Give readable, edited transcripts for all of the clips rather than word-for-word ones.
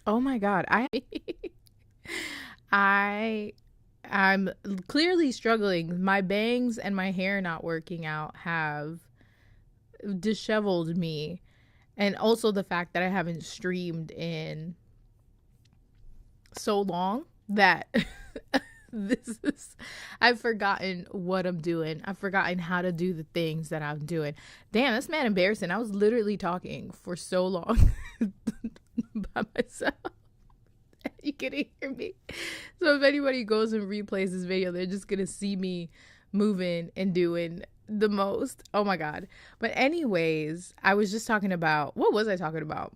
Oh my God. I I'm clearly struggling. My bangs and my hair not working out have disheveled me. And also the fact that I haven't streamed in so long that this is I've forgotten what I'm doing. I've forgotten how to do the things that I'm doing. Damn, that's mad embarrassing. I was literally talking for so long by myself. You couldn't hear me. So if anybody goes and replays this video, they're just gonna see me moving and doing the most. Oh my God. But anyways, I was just talking about, what was I talking about?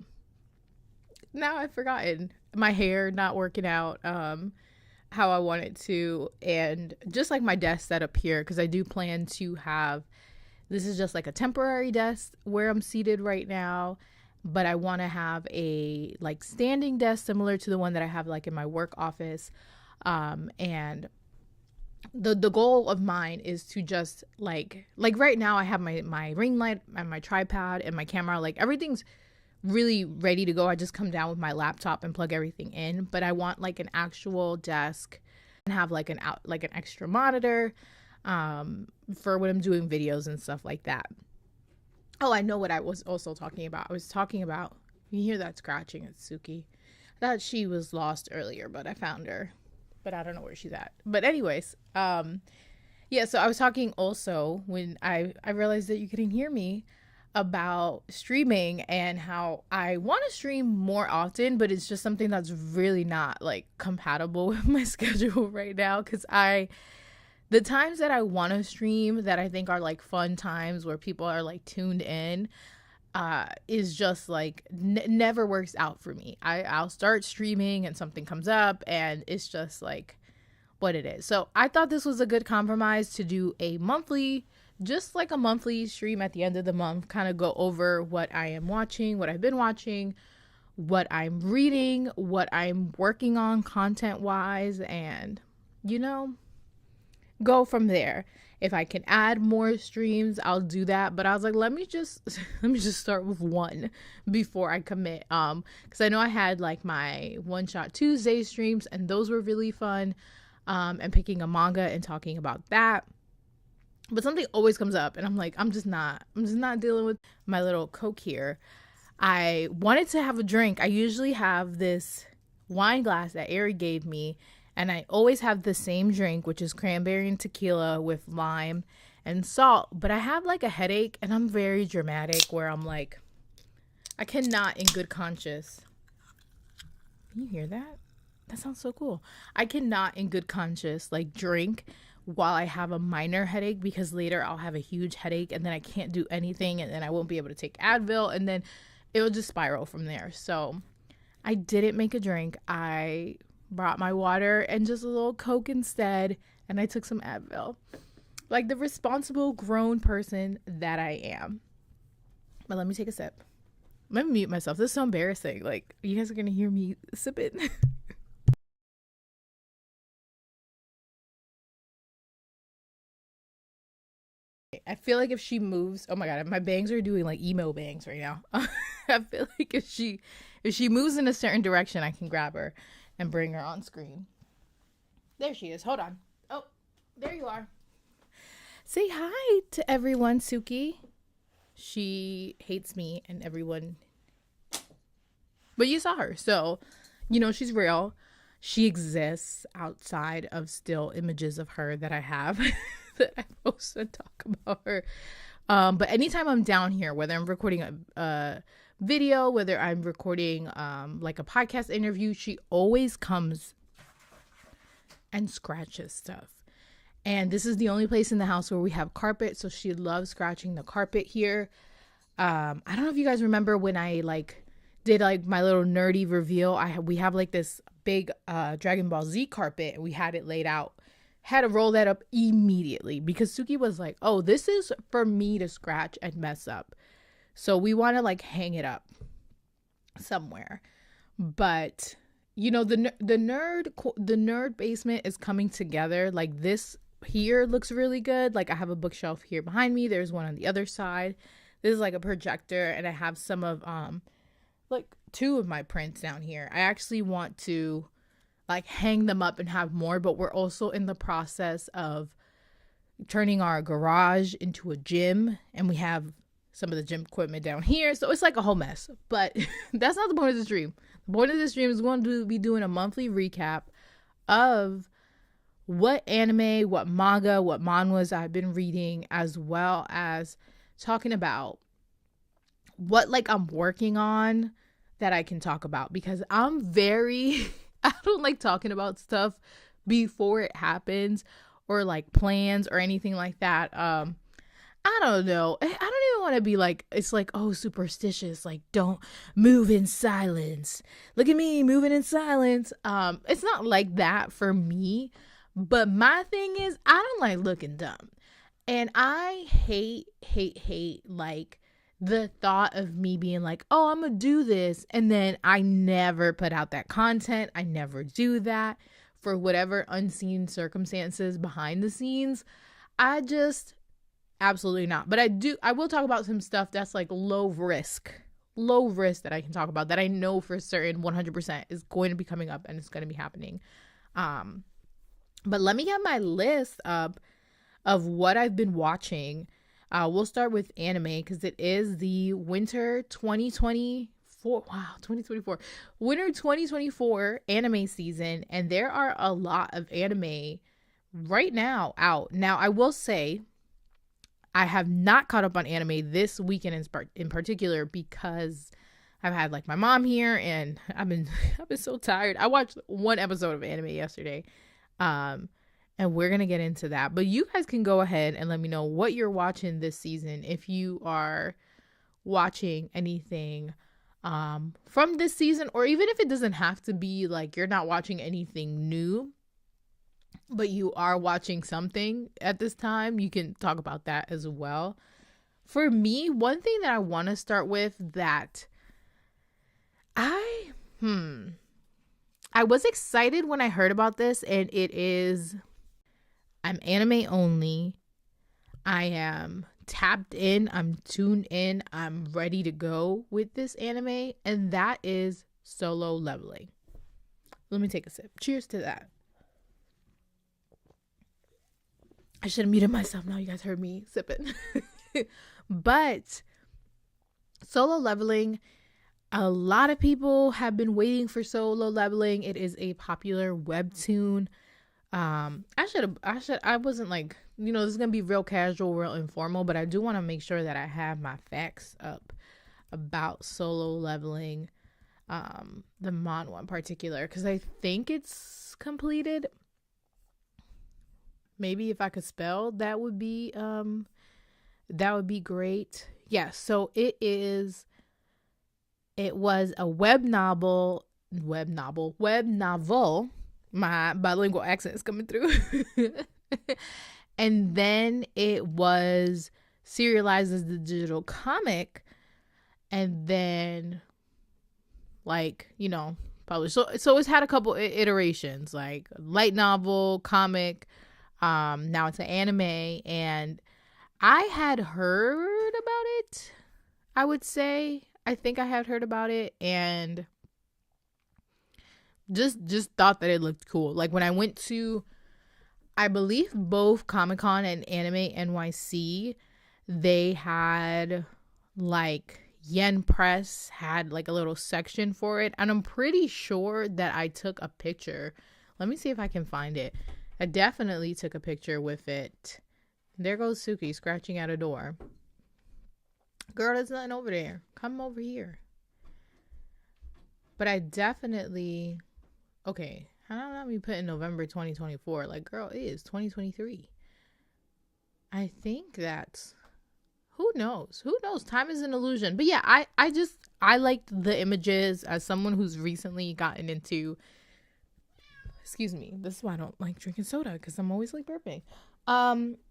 Now I've forgotten. My hair not working out how I want it to, and just like my desk setup here, because I do plan to have, this is just like a temporary desk where I'm seated right now, but I want to have a like standing desk similar to the one that I have like in my work office. And the goal of mine is to just like right now I have my ring light and my tripod and my camera, like everything's really ready to go. I just come down with my laptop and plug everything in, but I want like an actual desk and have like an extra monitor for when I'm doing videos and stuff like that. Oh, I know what I was also talking about. I was talking about, you hear that scratching? It's Suki. I thought she was lost earlier, but I found her. But I don't know where she's at. But anyways, yeah, so I was talking also when I realized that you couldn't hear me about streaming and how I want to stream more often, but it's just something that's really not like compatible with my schedule right now, because the times that I want to stream that I think are like fun times where people are like tuned in is just like never works out for me. I'll start streaming and something comes up and it's just like what it is. So I thought this was a good compromise to do a monthly, just like a monthly stream at the end of the month, kind of go over what I am watching, what I've been watching, what I'm reading, what I'm working on content wise, and go from there. If I can add more streams, I'll do that. But I was like, let me just start with one before I commit. Because I know I had like my One Shot Tuesday streams, and those were really fun. And picking a manga and talking about that. But something always comes up, and I'm like, I'm just not dealing with my little Coke here. I wanted to have a drink. I usually have this wine glass that Ari gave me, and I always have the same drink, which is cranberry and tequila with lime and salt. But I have like a headache, and I'm very dramatic where I'm like, I cannot in good conscience. Can you hear that? That sounds so cool. I cannot in good conscience like drink while I have a minor headache, because later I'll have a huge headache and then I can't do anything, and then I won't be able to take Advil, and then it'll just spiral from there. So I didn't make a drink. I brought my water and just a little Coke instead, and I took some Advil, like the responsible grown person that I am. But let me take a sip. Let me mute myself. This is so embarrassing. Like, you guys are gonna hear me sip it. I feel like if she moves, oh my God, my bangs are doing like emo bangs right now. I feel like if she moves in a certain direction, I can grab her and bring her on screen. There she is. Hold on. Oh, there you are. Say hi to everyone, Suki. She hates me and everyone. But you saw her. So, she's real. She exists outside of still images of her that I have that I post and talk about her. But anytime I'm down here, whether I'm recording a video, whether I'm recording like a podcast interview, she always comes and scratches stuff. And this is the only place in the house where we have carpet, so she loves scratching the carpet here. I don't know if you guys remember when I like did like my little nerdy reveal. We have like this big Dragon Ball Z carpet, and we had it laid out. Had to roll that up immediately because Suki was like, oh, this is for me to scratch and mess up. So we want to like hang it up somewhere. But the nerd basement is coming together. Like, this here looks really good. Like, I have a bookshelf here behind me. There's one on the other side. This is like a projector, and I have some of like two of my prints down here. I actually want to like hang them up and have more, but we're also in the process of turning our garage into a gym, and we have some of the gym equipment down here, so it's like a whole mess. But that's not the point of this stream. The point of this stream is going to be doing a monthly recap of what anime, what manga, what manhwas I've been reading, as well as talking about what like I'm working on that I can talk about, because I'm very I don't like talking about stuff before it happens, or like plans or anything like that. I don't know. I don't even want to be like, it's like, oh, superstitious, like don't move in silence. Look at me moving in silence. It's not like that for me. But my thing is, I don't like looking dumb. And I hate like the thought of me being like, oh, I'm going to do this. And then I never put out that content. I never do that for whatever unseen circumstances behind the scenes. I just absolutely not. But I will talk about some stuff that's like low risk that I can talk about, that I know for certain 100% is going to be coming up and it's going to be happening. But let me get my list up of what I've been watching. We'll start with anime because it is the winter 2024. Wow, 2024. Winter 2024 anime season. And there are a lot of anime right now out. Now, I will say I have not caught up on anime this weekend in particular because I've had like my mom here and I've been so tired. I watched one episode of anime yesterday. And we're going to get into that. But you guys can go ahead and let me know what you're watching this season. If you are watching anything from this season, or even if it doesn't have to be like you're not watching anything new, but you are watching something at this time, you can talk about that as well. For me, one thing that I want to start with that I was excited when I heard about this, and I'm anime only. I am tapped in. I'm tuned in. I'm ready to go with this anime, and that is Solo Leveling. Let me take a sip. Cheers to that. I should have muted myself. Now you guys heard me sipping. But Solo Leveling, a lot of people have been waiting for Solo Leveling. It is a popular webtoon. I wasn't like, this is going to be real casual, real informal, but I do want to make sure that I have my facts up about Solo Leveling, the manhwa in particular, because I think it's completed. Maybe if I could spell, that would be great. Yeah, so it was a web novel. My bilingual accent is coming through. And then it was serialized as the digital comic, and then published. So it's had a couple iterations, like light novel, comic, now it's an anime, and I had heard about it. I would say I think I had heard about it, and just thought that it looked cool. Like when I went to, I believe, both Comic-Con and Anime NYC, they had like Yen Press had like a little section for it, and I'm pretty sure that I took a picture. Let me see if I can find it. I definitely took a picture with it. There goes Suki scratching at a door. Girl, there's nothing over there. Come over here. But I definitely... Okay, how about we put in November 2024? Like, girl, it is 2023. I think that's... Who knows? Who knows? Time is an illusion. But yeah, I liked the images as someone who's recently gotten into... Excuse me. This is why I don't like drinking soda, because I'm always like burping.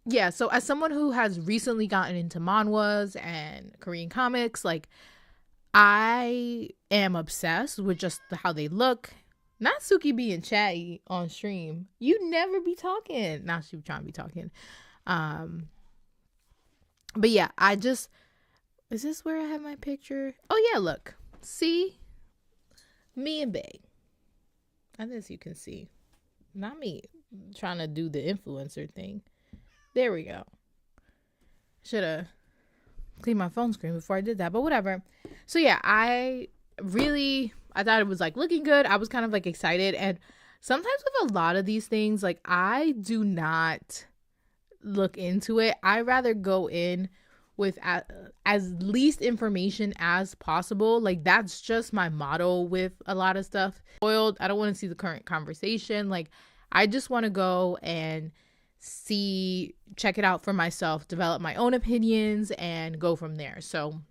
Yeah, so as someone who has recently gotten into manhwas and Korean comics, like, I am obsessed with just how they look. Not Suki being chatty on stream. You never be talking. Now she trying to be talking. But yeah, is this where I have my picture? Oh yeah, look. See? Me and Bay. And as you can see, not me trying to do the influencer thing. There we go. Should have cleaned my phone screen before I did that, but whatever. So yeah, I thought it was like looking good. I was kind of like excited, and sometimes with a lot of these things, like I do not look into it. I rather go in with as least information as possible. Like that's just my motto with a lot of stuff. I don't want to see the current conversation. Like I just want to go and check it out for myself, develop my own opinions, and go from there. So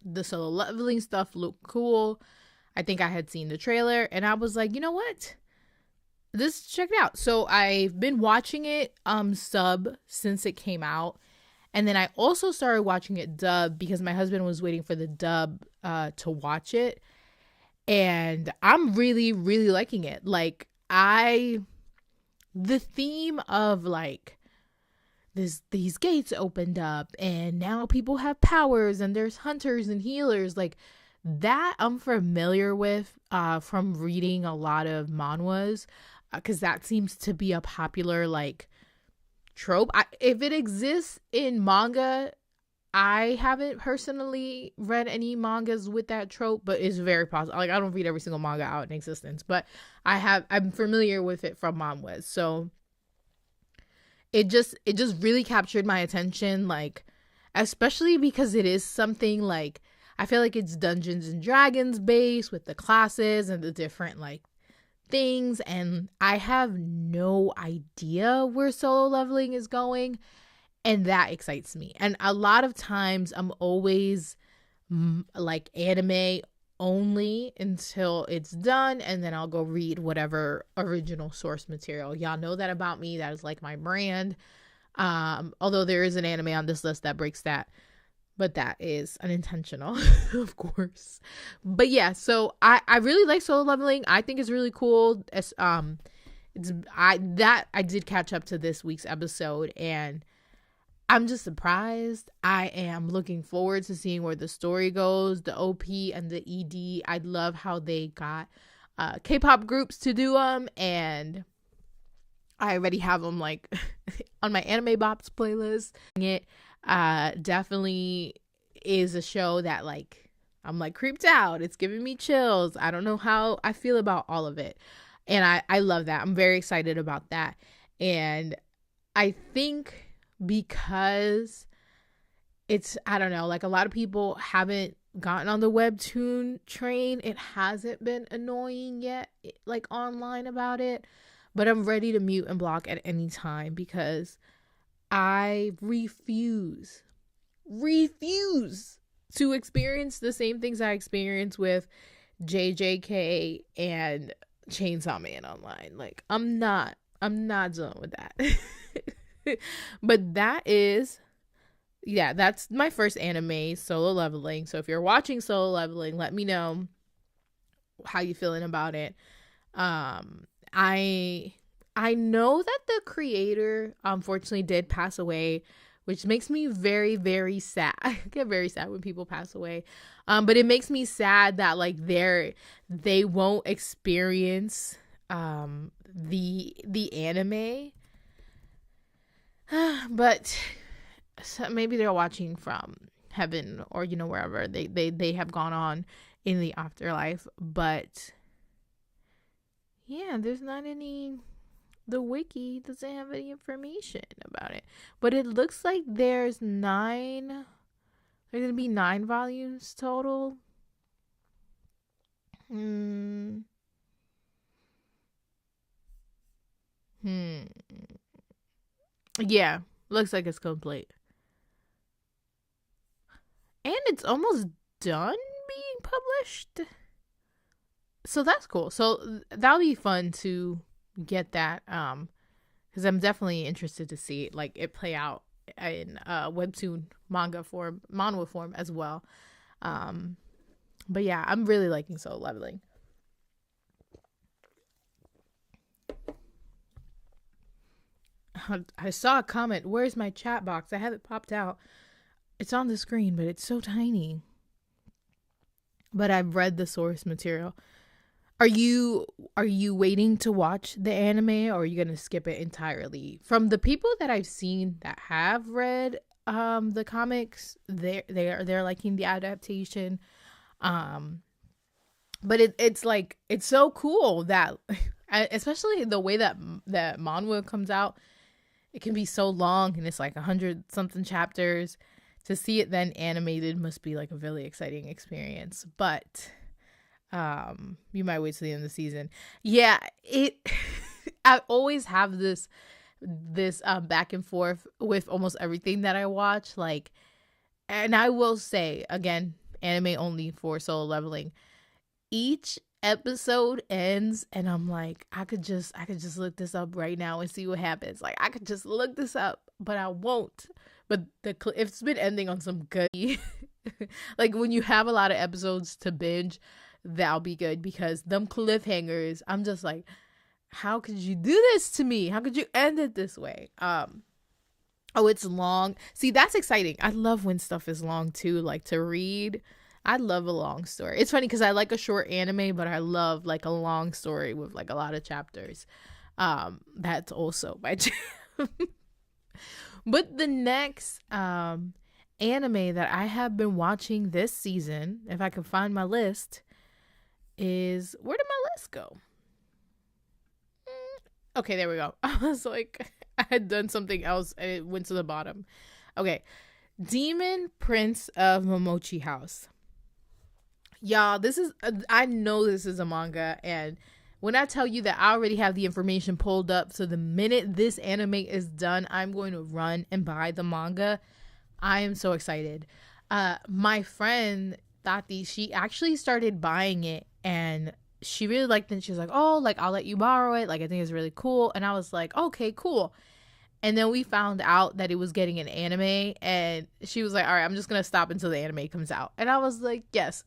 the solo leveling stuff looked cool. I think I had seen the trailer and I was like, you know what? Check it out. So I've been watching it sub since it came out. And then I also started watching it dub because my husband was waiting for the dub to watch it. And I'm really, really liking it. Like the theme of like these gates opened up and now people have powers and there's hunters and healers, like that I'm familiar with from reading a lot of manhwas, because that seems to be a popular like trope. If it exists in manga, I haven't personally read any mangas with that trope, but it's very possible. Like I don't read every single manga out in existence, but I'm familiar with it from manhwas. So it just really captured my attention, like especially because it is something like I feel like it's Dungeons and Dragons based with the classes and the different like things, and I have no idea where solo leveling is going, and that excites me. And a lot of times I'm always like anime only until it's done, and then I'll go read whatever original source material. Y'all know that about me. That is like my brand. Although there is an anime on this list that breaks that, but that is unintentional, of course. But yeah, so I really like solo leveling. I think it's really cool. I did catch up to this week's episode, and I'm just surprised. I am looking forward to seeing where the story goes. The OP and the ED, I love how they got K-pop groups to do them, and I already have them like on my Anime Bops playlist. It definitely is a show that like I'm like creeped out. It's giving me chills. I don't know how I feel about all of it, and I love that. I'm very excited about that, and I think because it's, I don't know, like a lot of people haven't gotten on the webtoon train. It hasn't been annoying yet, like online about it, but I'm ready to mute and block at any time because I refuse to experience the same things I experience with JJK and Chainsaw Man online. Like I'm not done with that. But that's my first anime, Solo Leveling. So if you're watching Solo Leveling, let me know how you feeling about it. I know that the creator unfortunately did pass away, which makes me very, very sad. I get very sad when people pass away. But it makes me sad that like they won't experience the anime. But so maybe they're watching from heaven or wherever they have gone on in the afterlife. But yeah, there's not any, the wiki doesn't have any information about it, but it looks like there's gonna be 9 volumes total. Yeah, looks like it's complete. And it's almost done being published. So that's cool. So that'll be fun to get that, because I'm definitely interested to see like it play out in webtoon manhwa form as well. But yeah, I'm really liking Solo Leveling. I saw a comment. Where's my chat box? I have it popped out. It's on the screen, but it's so tiny. but I've read the source material. Are you waiting to watch the anime, or are you gonna skip it entirely? From the people that I've seen that have read the comics, they're liking the adaptation. Um but it's like, it's so cool that especially the way that manhwa comes out, it can be so long, and it's like 100 something chapters. To see it then animated must be like a really exciting experience. But you might wait till the end of the season. Yeah, it I always have this back and forth with almost everything that I watch. Like, and I will say again, anime only for Solo Leveling. Each episode ends and I'm like, I could just look this up right now and see what happens. Like, I could just look this up, but I won't. But if it's been ending on some good like when you have a lot of episodes to binge, that'll be good, because them cliffhangers, I'm just like, how could you do this to me? How could you end it this way? Oh, it's long. See, that's exciting. I love when stuff is long too, like to read. I love a long story. It's funny because I like a short anime, but I love like a long story with like a lot of chapters. That's also my jam. But the next anime that I have been watching this season, if I can find my list, is, where did my list go? Okay, there we go. I was like, I had done something else and it went to the bottom. Okay, Demon Prince of Momochi House. Y'all, I know this is a manga, and when I tell you that I already have the information pulled up, so the minute this anime is done, I'm going to run and buy the manga. I am so excited. My friend Tati, she actually started buying it, and she really liked it. She was like, oh, like, I'll let you borrow it. Like, I think it's really cool. And I was like, okay, cool. And then we found out that it was getting an anime, and she was like, all right, I'm just going to stop until the anime comes out. And I was like, yes,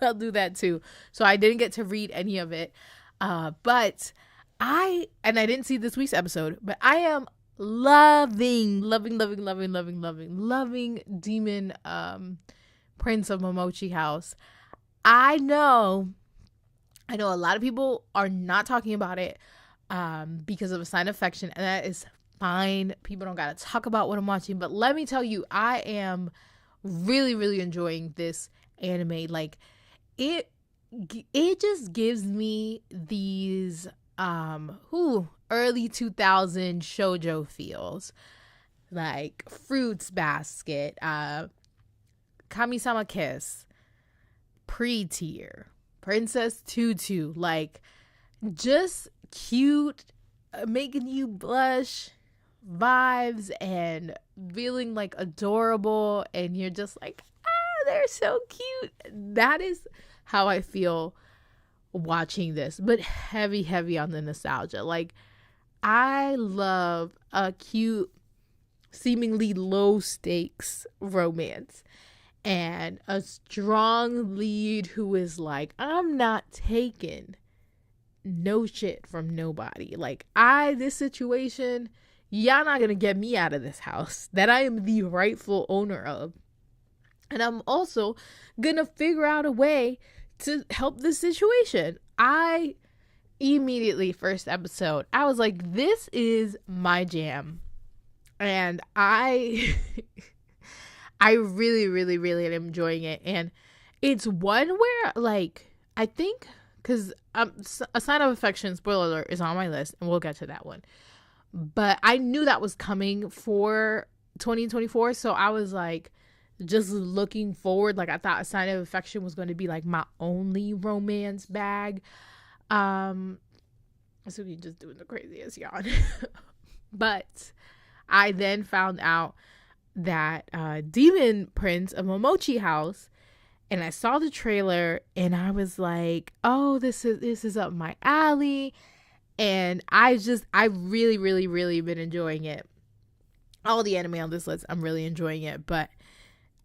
I'll do that too. So I didn't get to read any of it. But I didn't see this week's episode, but I am loving Demon Prince of Momochi House. I know a lot of people are not talking about it because of a sign of affection, and that is fine. People don't gotta talk about what I'm watching, but let me tell you, I am really enjoying this anime. Like, it just gives me these early 2000 shoujo feels, like Fruits Basket, Kami-sama Kiss, Pre-Tier, Princess Tutu, like just cute, making you blush vibes and feeling like adorable, and you're just like, they're so cute. That is how I feel watching this, but heavy on the nostalgia. Like, I love a cute, seemingly low stakes romance, and a strong lead who is like, I'm not taking no shit from nobody. Like, this situation, y'all not gonna get me out of this house that I am the rightful owner of. And I'm also gonna figure out a way to help this situation. I immediately, first episode, I was like, this is my jam. And I really am enjoying it. And it's one where, like, I think, because A Sign of Affection, spoiler alert, is on my list, and we'll get to that one. But I knew that was coming for 2024, so I was like, just looking forward. Like, I thought A Sign of Affection was going to be like my only romance bag. So we just doing the craziest yawn. But I then found out that Demon Prince of Momochi House, and I saw the trailer, and I was like, oh, this is up my alley. And I really been enjoying it. All the anime on this list, I'm really enjoying it, but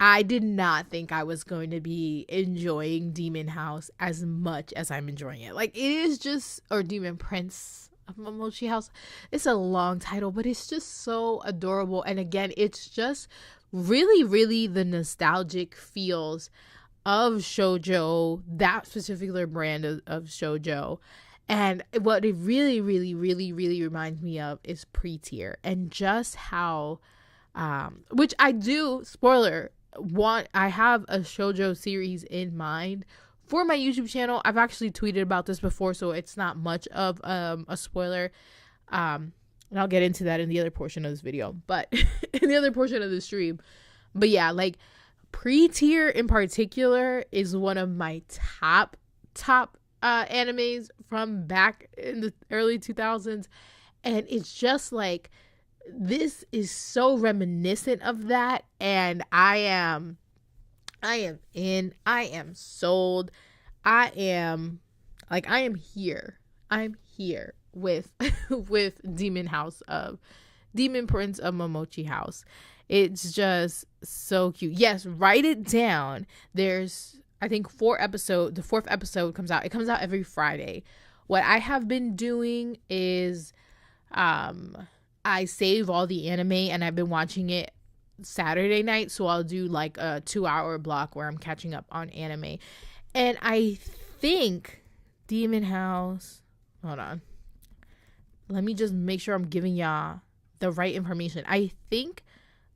I did not think I was going to be enjoying Demon House as much as I'm enjoying it. Like, it is just, or Demon Prince of Momochi House. It's a long title, but it's just so adorable. And again, it's just really the nostalgic feels of shoujo, that particular brand of shoujo. And what it really, really, really, really reminds me of is pre-tier, and just how, which I do, spoiler, I have a shoujo series in mind for my YouTube channel. I've actually tweeted about this before, so it's not much of a spoiler. And I'll get into that in the other portion of this video, but in the other portion of the stream. But yeah, like pre-tier in particular is one of my top animes from back in the early 2000s, and it's just like, this is so reminiscent of that, and I am sold. I am here with with Demon Prince of Momochi House. It's just so cute. Yes, write it down. There's, I think, 4 episodes. The 4th episode comes out. It comes out every Friday. What I have been doing is I save all the anime, and I've been watching it Saturday night. So I'll do like a 2-hour block where I'm catching up on anime. And I think Demon House, hold on. Let me just make sure I'm giving y'all the right information. I think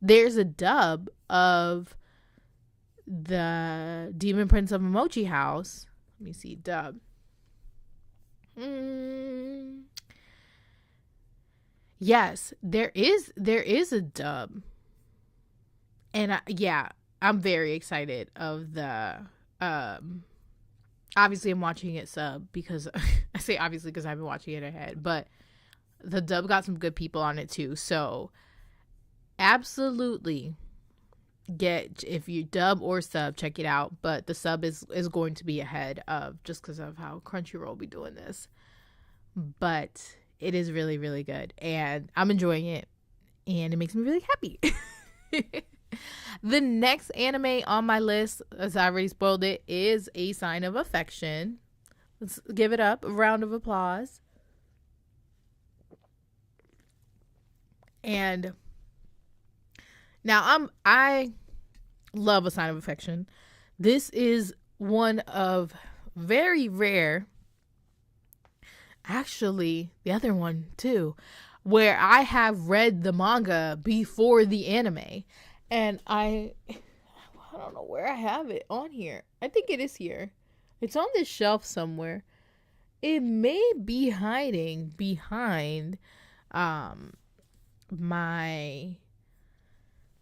there's a dub of the Demon Prince of Momochi House. Let me see, dub. Yes, there is a dub. And I'm very excited of the obviously I'm watching it sub, because I say obviously because I've been watching it ahead, but the dub got some good people on it too. So absolutely if you dub or sub, check it out. But the sub is going to be ahead of, just because of how Crunchyroll be doing this. But it is really, really good, and I'm enjoying it, and it makes me really happy. The next anime on my list, as I already spoiled it, is A Sign of Affection. Let's give it up a round of applause. And now I love A Sign of Affection. This is one of very rare, actually the other one too, where I have read the manga before the anime. And I don't know where I have it on here. I think it is here. It's on this shelf somewhere. It may be hiding behind my,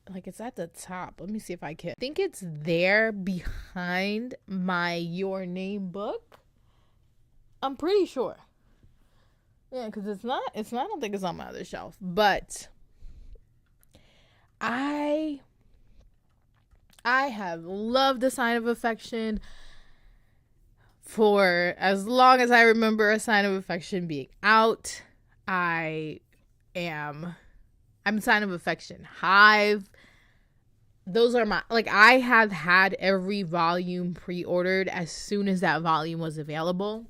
like, it's at the top. Let me see if I can. I think it's there behind my Your Name book. I'm pretty sure. Yeah, because it's not, I don't think it's on my other shelf. But I have loved A Sign of Affection for as long as I remember A Sign of Affection being out. I'm Sign of Affection Hive. Those are my, like, I have had every volume pre-ordered as soon as that volume was available.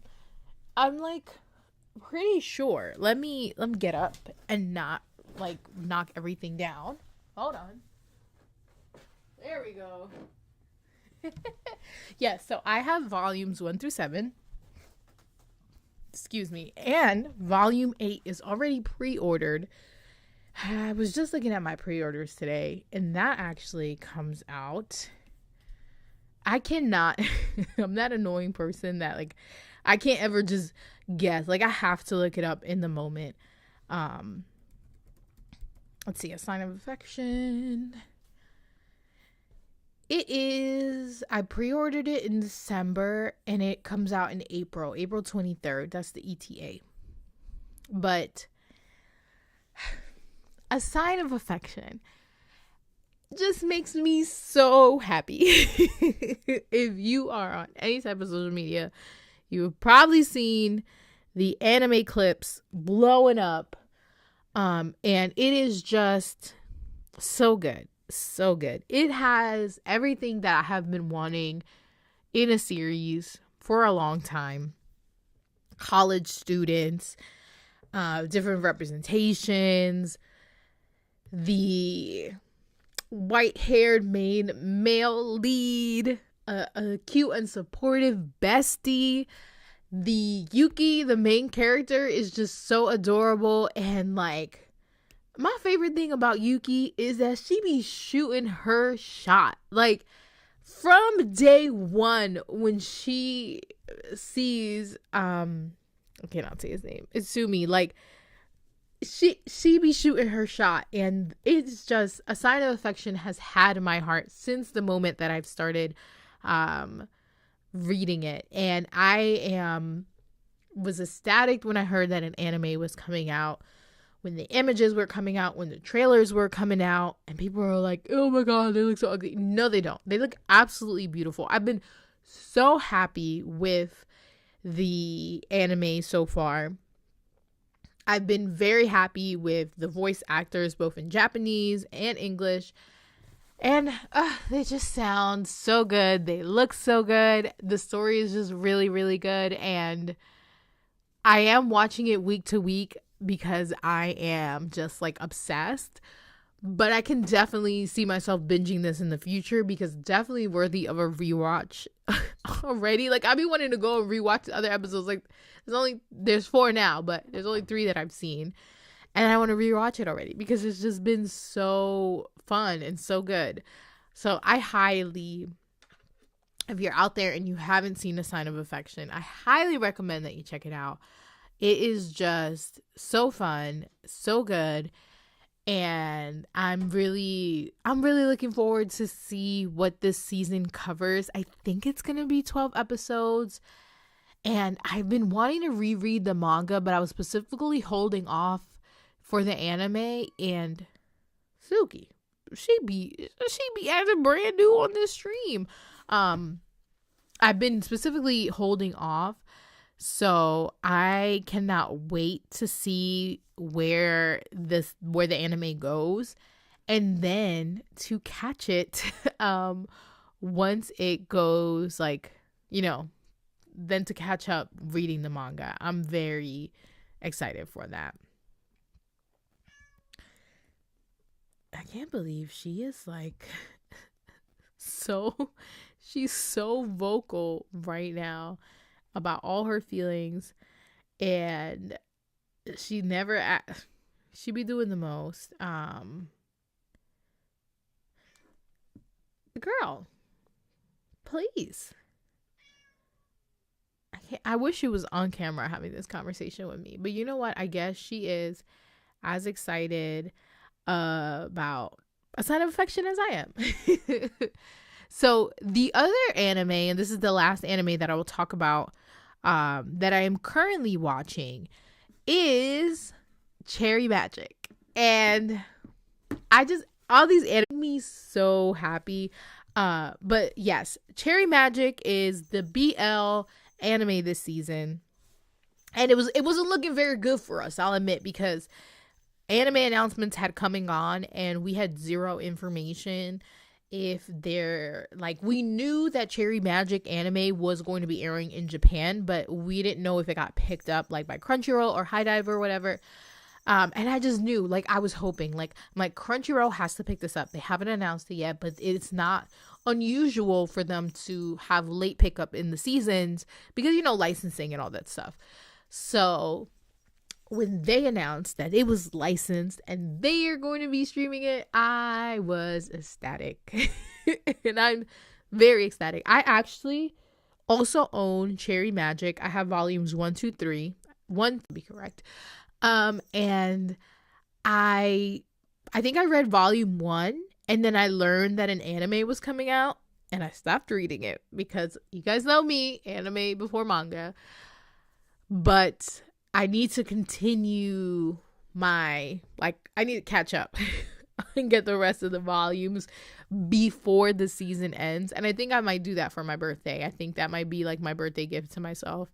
I'm like pretty sure. Let me get up and not like knock everything down. Hold on. There we go. Yes, so I have volumes 1 through 7. Excuse me. And volume 8 is already pre-ordered. I was just looking at my pre-orders today, and that actually comes out. I cannot, I'm that annoying person that, like, I can't ever just guess. Like, I have to look it up in the moment. Let's see, A Sign of Affection. It is, I pre-ordered it in December, and it comes out in April 23rd. That's the ETA. But A Sign of Affection just makes me so happy. If you are on any type of social media, you've probably seen the anime clips blowing up. And it is just so good. So good. It has everything that I have been wanting in a series for a long time. College students, different representations, the white-haired main male lead, a cute and supportive bestie. The Yuki, the main character, is just so adorable. And like, my favorite thing about Yuki is that she be shooting her shot. Like, from day one, when she sees I cannot say his name, it's Sumi, like, she be shooting her shot, and it's just A Sign of Affection has had my heart since the moment that I've started reading it. And was ecstatic when I heard that an anime was coming out, when the images were coming out, when the trailers were coming out, and people were like, oh my god, they look so ugly. No, they don't. They look absolutely beautiful. I've been so happy with the anime so far. I've been very happy with the voice actors, both in Japanese and English. And they just sound so good. They look so good. The story is just really, really good. And I am watching it week to week because I am just like obsessed. But I can definitely see myself binging this in the future because it's definitely worthy of a rewatch already. Like, I've been wanting to go and rewatch the other episodes. Like, there's 4 now, but there's only 3 that I've seen. And I want to rewatch it already because it's just been so fun and so good. So I highly, if you're out there and you haven't seen A Sign of Affection, I highly recommend that you check it out. It is just so fun, so good. And I'm really looking forward to see what this season covers. I think it's going to be 12 episodes. And I've been wanting to reread the manga, but I was specifically holding off for the anime. And Suki, she be acting brand new on this stream. I've been specifically holding off, so I cannot wait to see where the anime goes, and then to catch it once it goes, like, then to catch up reading the manga. I'm very excited for that. I can't believe she is like she's so vocal right now about all her feelings, and she be doing the most. Girl, please. I wish she was on camera having this conversation with me, but you know what? I guess she is as excited about A Sign of Affection as I am. So the other anime, and this is the last anime that I will talk about, that I am currently watching, is Cherry Magic. And all these anime make me so happy. But yes, Cherry Magic is the BL anime this season. And it wasn't looking very good for us, I'll admit, because anime announcements had coming on and we had zero information if they're like, we knew that Cherry Magic anime was going to be airing in Japan, but we didn't know if it got picked up like by Crunchyroll or High Dive or whatever. And I just knew, like, I was hoping, like Crunchyroll has to pick this up. They haven't announced it yet, but it's not unusual for them to have late pickup in the seasons because, licensing and all that stuff. So when they announced that it was licensed and they are going to be streaming it, I was ecstatic. And I'm very ecstatic. I actually also own Cherry Magic. I have volumes 1, 2, 3. 1 to be correct. And I think I read volume 1 and then I learned that an anime was coming out and I stopped reading it because you guys know me, anime before manga. But I need to continue I need to catch up and get the rest of the volumes before the season ends. And I think I might do that for my birthday. I think that might be like my birthday gift to myself,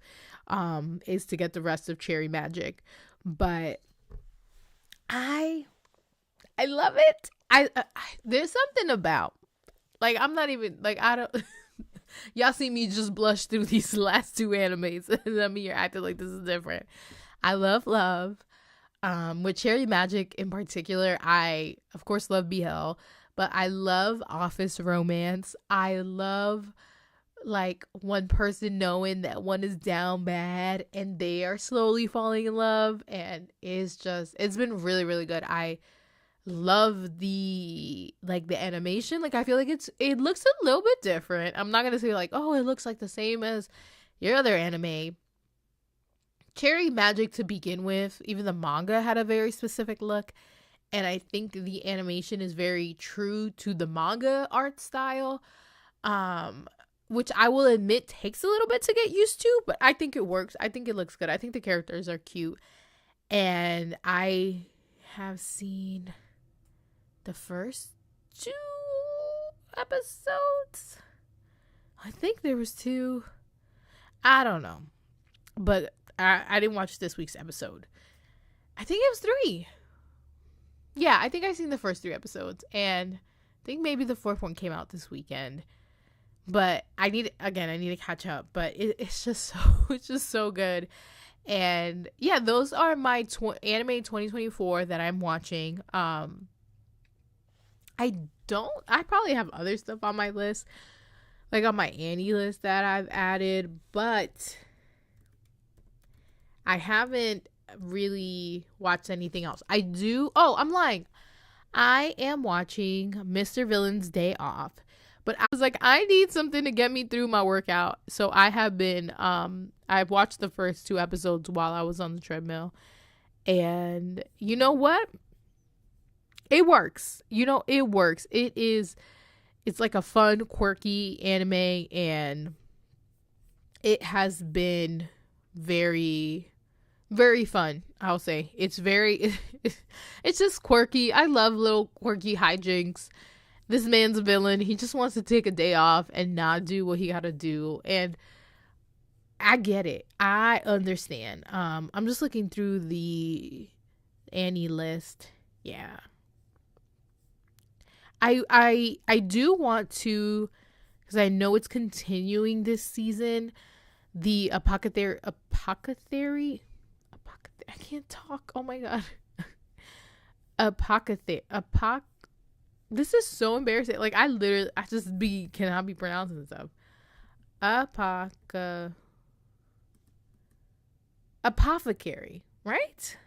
is to get the rest of Cherry Magic. But I love it. I there's something about, like, I'm not even, like, I don't, y'all see me just blush through these last 2 animes and then you're acting like this is different. I love. With Cherry Magic in particular, I, of course, love BL, but I love office romance. I love like one person knowing that one is down bad and they are slowly falling in love, and it's been really, really good. I love the animation. Like, I feel like it looks a little bit different. I'm not gonna say like, oh, it looks like the same as your other anime. Cherry Magic, to begin with, even the manga had a very specific look, and I think the animation is very true to the manga art style, which I will admit takes a little bit to get used to, but I think it works. I think it looks good. I think the characters are cute, and I have seen the first 2 episodes. I think there was 2. I don't know, but I didn't watch this week's episode. I think it was 3. Yeah, I think I've seen the first 3 episodes, and I think maybe the 4th one came out this weekend. But I need to catch up. But it's just so good. And yeah, those are my anime 2024 that I'm watching. I probably have other stuff on my list, like on my Annie list that I've added, but I haven't really watched anything else. I'm lying. I am watching Mr. Villain's Day Off, but I was like, I need something to get me through my workout. So I have been, I've watched the first 2 episodes while I was on the treadmill, and you know what? It works. It works. It's like a fun, quirky anime, and it has been very, very fun. I'll say it's just quirky. I love little quirky hijinks. This man's a villain. He just wants to take a day off and not do what he gotta do, and I get it. I understand. I'm just looking through the Annie list. Yeah. I do want to, because I know it's continuing this season, the apothecary. I can't talk. Oh my god. This is so embarrassing. Like, cannot be pronouncing stuff. Apothecary, right?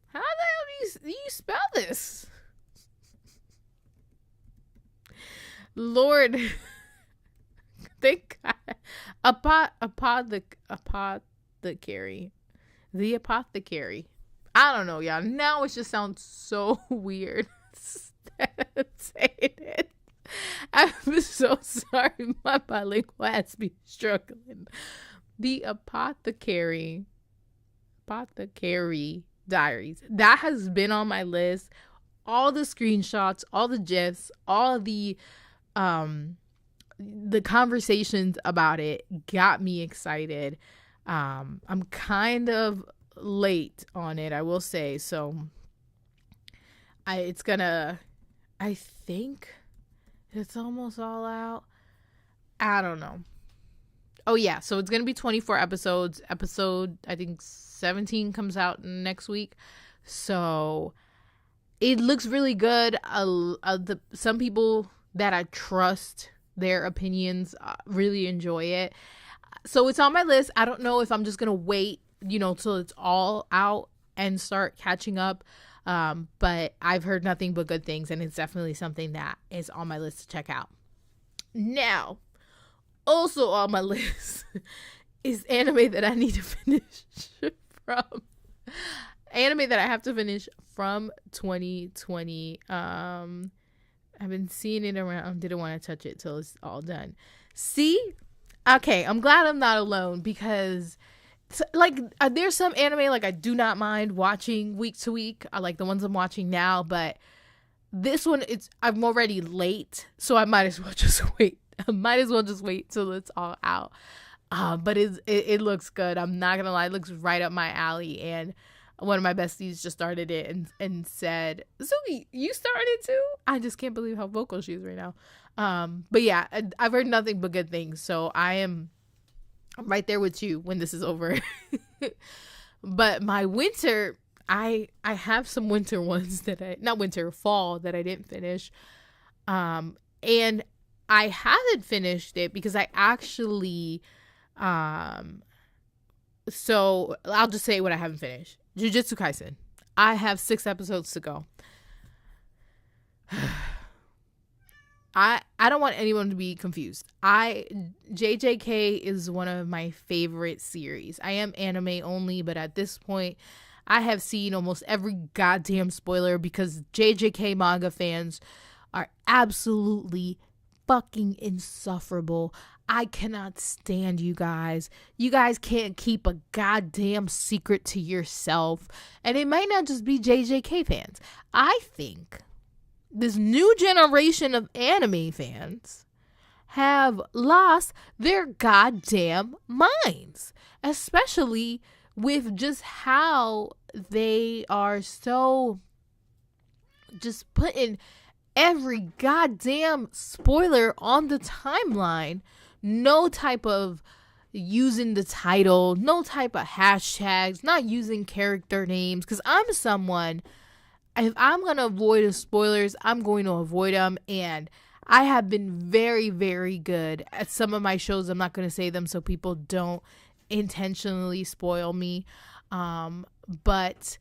How the hell do you spell this? Lord. Thank God. Apothecary. The apothecary. I don't know, y'all. Now it just sounds so weird saying it. I'm so sorry. My bilingual has been struggling. The apothecary diaries. That has been on my list. All the screenshots, all the gifs, all the conversations about it got me excited. I'm kind of late on it, I will say. So I think it's almost all out. I don't know. Oh yeah, so it's gonna be 24 episodes. Episode, I think 17 comes out next week. So it looks really good. Some people that I trust their opinions really enjoy it. So it's on my list. I don't know if I'm just gonna wait, till it's all out and start catching up. But I've heard nothing but good things, and it's definitely something that is on my list to check out. Now, also on my list is anime that I need to finish from. Anime that I have to finish from 2020. I've been seeing it around. Didn't want to touch it till it's all done. See? Okay, I'm glad I'm not alone, because there's some anime I do not mind watching week to week. I like the ones I'm watching now, but this one, I'm already late, so I might as well just wait. Till it's all out. But it looks good. I'm not gonna lie, it looks right up my alley. And one of my besties just started it and said, "Sugi, you started too?" I just can't believe how vocal she is right now. But yeah, I've heard nothing but good things, so I'm right there with you when this is over. But my winter, I have some winter ones fall that I didn't finish. And I haven't finished it because I actually, so I'll just say what I haven't finished. Jujutsu Kaisen. I have 6 episodes to go. I don't want anyone to be confused. JJK is one of my favorite series. I am anime only, but at this point, I have seen almost every goddamn spoiler because JJK manga fans are absolutely fucking insufferable. I cannot stand you guys. You guys can't keep a goddamn secret to yourself. And it might not just be JJK fans. I think this new generation of anime fans have lost their goddamn minds, especially with just how they are so just putting every goddamn spoiler on the timeline. No type of using the title, no type of hashtags, not using character names, because I'm someone, if I'm going to avoid the spoilers, I'm going to avoid them. And I have been very, very good at some of my shows. I'm not going to say them so people don't intentionally spoil me. But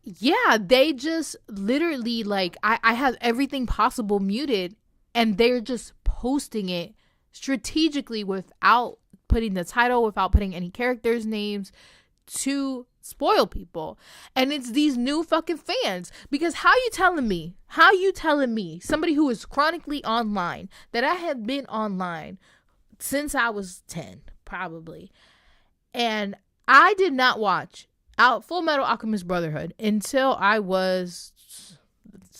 yeah, they just literally like, I have everything possible muted and they're just posting it strategically without putting the title, without putting any characters' names to spoil people. And it's these new fucking fans, because how you telling me somebody who is chronically online, that I have been online since I was 10 probably, and I did not watch Full Metal Alchemist Brotherhood until I was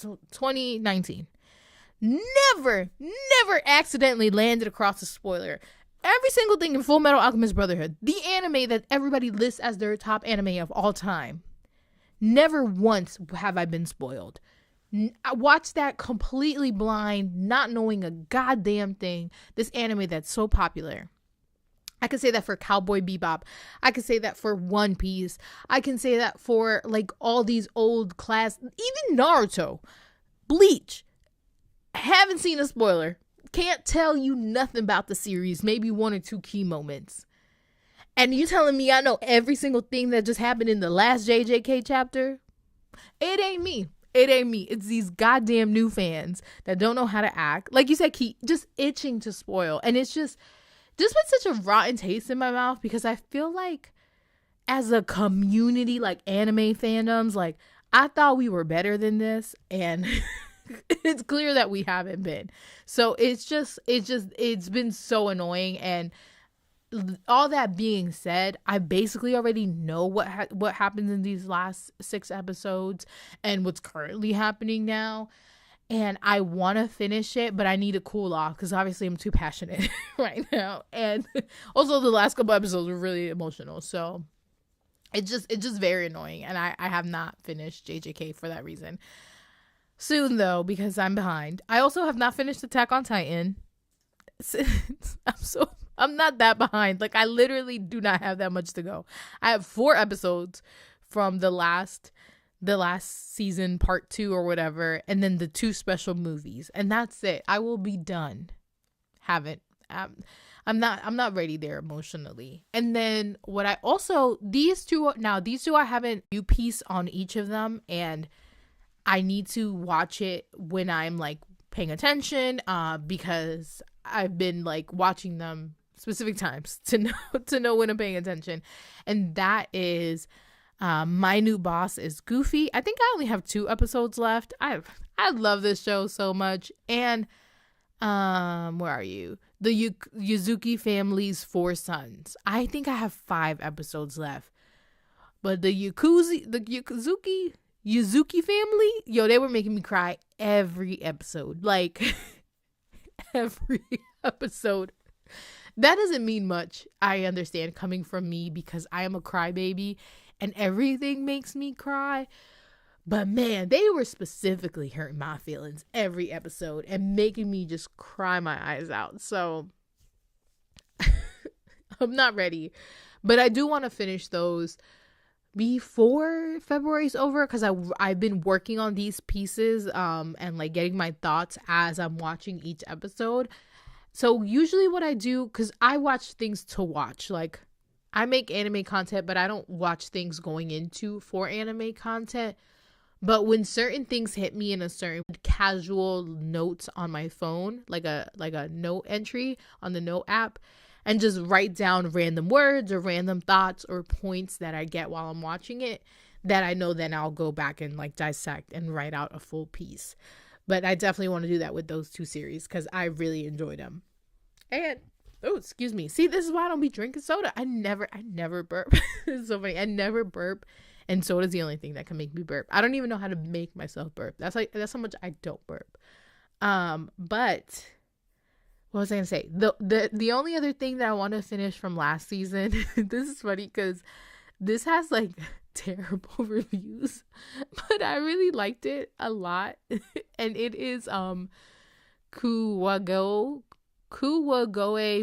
2019. Never accidentally landed across a spoiler. Every single thing in Full Metal Alchemist Brotherhood, the anime that everybody lists as their top anime of all time, never once have I been spoiled. I watched that completely blind, not knowing a goddamn thing. This anime that's so popular. I can say that for Cowboy Bebop. I can say that for One Piece. I can say that for like all these old class, even Naruto, Bleach. Haven't seen a spoiler. Can't tell you nothing about the series. Maybe 1 or 2 key moments. And you telling me I know every single thing that just happened in the last JJK chapter? It ain't me. It's these goddamn new fans that don't know how to act. Like you said, Keith, just itching to spoil. And it's just put such a rotten taste in my mouth, because I feel like as a community, like anime fandoms, like I thought we were better than this, and it's clear that we haven't been. So it's been so annoying. And all that being said, I basically already know what happens in these last 6 episodes and what's currently happening now. And I want to finish it, but I need to cool off because obviously I'm too passionate right now. And also the last couple episodes were really emotional. So it's just very annoying. And I have not finished JJK for that reason. Soon though, because I'm behind. I also have not finished Attack on Titan. I'm not that behind. Like I literally do not have that much to go. I have 4 episodes from the last season, part 2 or whatever, and then the 2 special movies, and that's it. I will be done. I'm not ready there emotionally. And then what I also, these two I haven't new piece on each of them, and I need to watch it when I'm like paying attention, because I've been like watching them specific times to know when I'm paying attention. And that is My New Boss is Goofy. I think I only have 2 episodes left. I love this show so much. And where are you? The Yuzuki family's 4 sons. I think I have 5 episodes left. But the Yuzuki family, yo, they were making me cry every episode. Like every episode. That doesn't mean much, I understand, coming from me, because I am a crybaby and everything makes me cry. But man, they were specifically hurting my feelings every episode and making me just cry my eyes out. So I'm not ready. But I do want to finish those before February's over, because I've been working on these pieces and like getting my thoughts as I'm watching each episode. So usually what I do, because I watch things to watch, like I make anime content, but I don't watch things going into for anime content. But when certain things hit me in a certain casual notes on my phone, like a note entry on the note app, and just write down random words or random thoughts or points that I get while I'm watching it, that I know then I'll go back and like dissect and write out a full piece. But I definitely want to do that with those two series because I really enjoyed them. And oh, excuse me. See, this is why I don't be drinking soda. I never burp. It's so funny. I never burp. And soda's the only thing that can make me burp. I don't even know how to make myself burp. That's how much I don't burp. But what was I gonna say? The only other thing that I want to finish from last season, this is funny because this has like terrible reviews, but I really liked it a lot. And it is Kuwagoe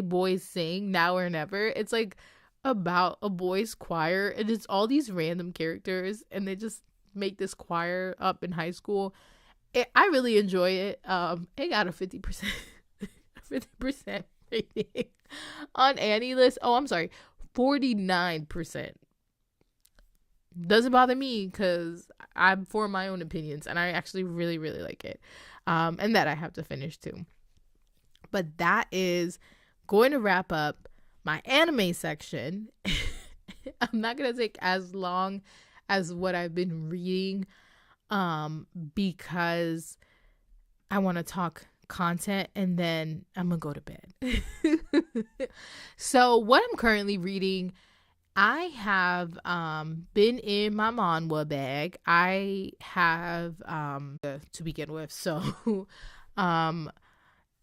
Boys Sing Now or Never. It's like about a boys choir, and it's all these random characters, and they just make this choir up in high school. I really enjoy it. It got a 50% rating on Annie List. Oh, I'm sorry, 49%. Doesn't bother me because I'm for my own opinions, and I actually really, really like it. And that I have to finish too. But that is going to wrap up my anime section. I'm not going to take as long as what I've been reading because I want to talk content and then I'm going to go to bed. So what I'm currently reading, I have been in my manhwa bag. I have to begin with. So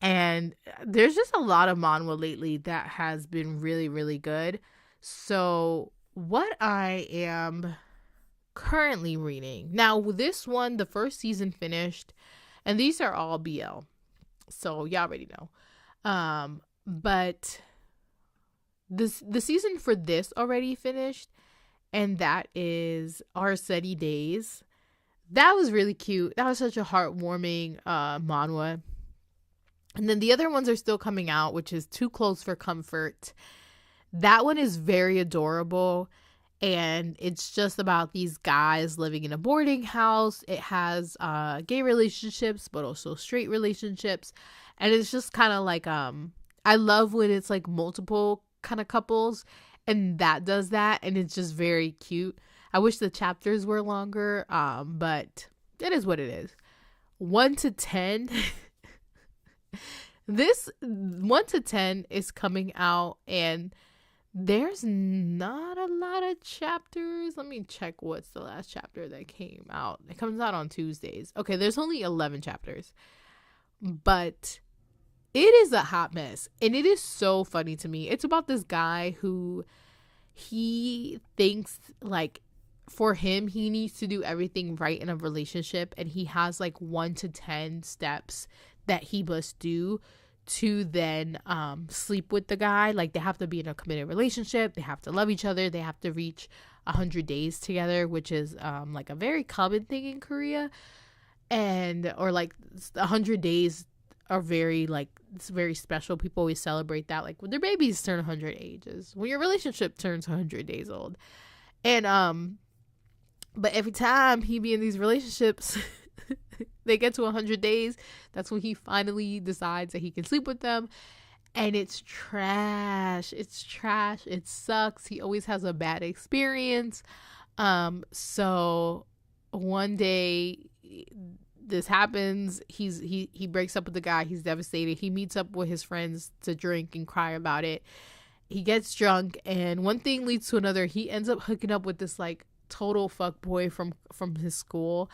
and there's just a lot of manhwa lately that has been really, really good. So what I am currently reading now, this one, the first season finished, and these are all BL, so y'all already know. But the season for this already finished, and that is Our Steady Days. That was really cute. That was such a heartwarming manhwa. And then the other ones are still coming out, which is Too Close for Comfort. That one is very adorable. And it's just about these guys living in a boarding house. It has gay relationships, but also straight relationships. And it's just kind of like, I love when it's like multiple kind of couples. And that does that. And it's just very cute. I wish the chapters were longer, but it is what it is. 1 to 10... This 1 to 10 is coming out, and there's not a lot of chapters. Let me check what's the last chapter that came out. It comes out on Tuesdays. Okay, there's only 11 chapters, but it is a hot mess, and it is so funny to me. It's about this guy who he thinks like for him, he needs to do everything right in a relationship, and he has like 1 to 10 steps that he must do to then sleep with the guy. Like, they have to be in a committed relationship, they have to love each other, they have to reach 100 days together, which is like a very common thing in Korea. And or like 100 days are very like, it's very special. People always celebrate that, like when their babies turn 100 ages, when your relationship turns 100 days old. And but every time he be in these relationships, they get to 100 days, that's when he finally decides that he can sleep with them. And it's trash. It's trash. It sucks. He always has a bad experience. So one day this happens. He breaks up with the guy. He's devastated. He meets up with his friends to drink and cry about it. He gets drunk, and one thing leads to another. He ends up hooking up with this like total fuck boy from his school,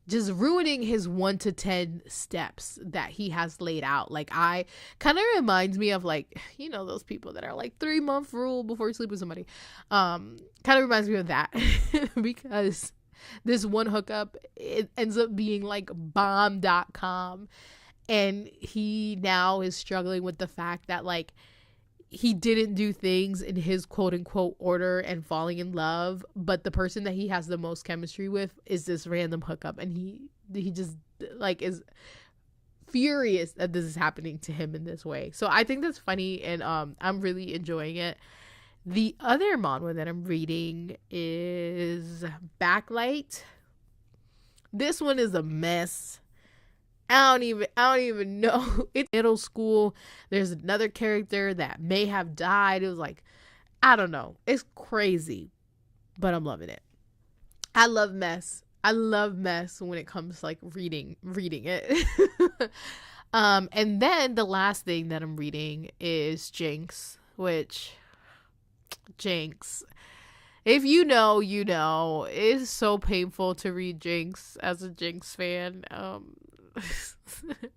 just ruining his 1 to 10 steps that he has laid out. Like, I kind of reminds me of like, you know, those people that are like 3-month rule before you sleep with somebody. Kind of reminds me of that because this one hookup, it ends up being like bomb.com, and he now is struggling with the fact that like he didn't do things in his quote unquote order and falling in love, but the person that he has the most chemistry with is this random hookup, and he just like is furious that this is happening to him in this way. So I think that's funny, and I'm really enjoying it. The other manga that I'm reading is Backlight. This one is a mess. I don't even know. It's middle school. There's another character that may have died. It was like, I don't know. It's crazy, but I'm loving it. I love mess. I love mess when it comes to like reading it. And then the last thing that I'm reading is Jinx, which Jinx, if you know, you know. It's so painful to read Jinx as a Jinx fan.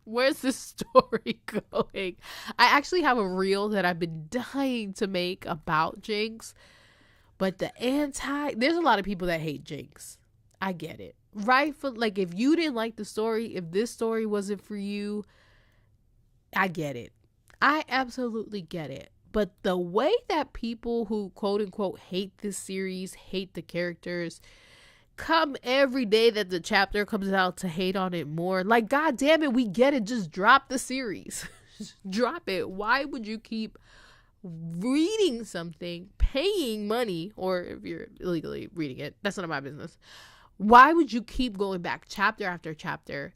Where's this story going? I actually have a reel that I've been dying to make about Jinx, but there's a lot of people that hate Jinx. I get it. Right? For like, if you didn't like the story, if this story wasn't for you, I get it. I absolutely get it. But the way that people who quote unquote hate this series, hate the characters, come every day that the chapter comes out to hate on it more. Like, god damn it, we get it. Just drop the series. Just drop it. Why would you keep reading something, paying money, or if you're illegally reading it, that's none of my business. Why would you keep going back chapter after chapter?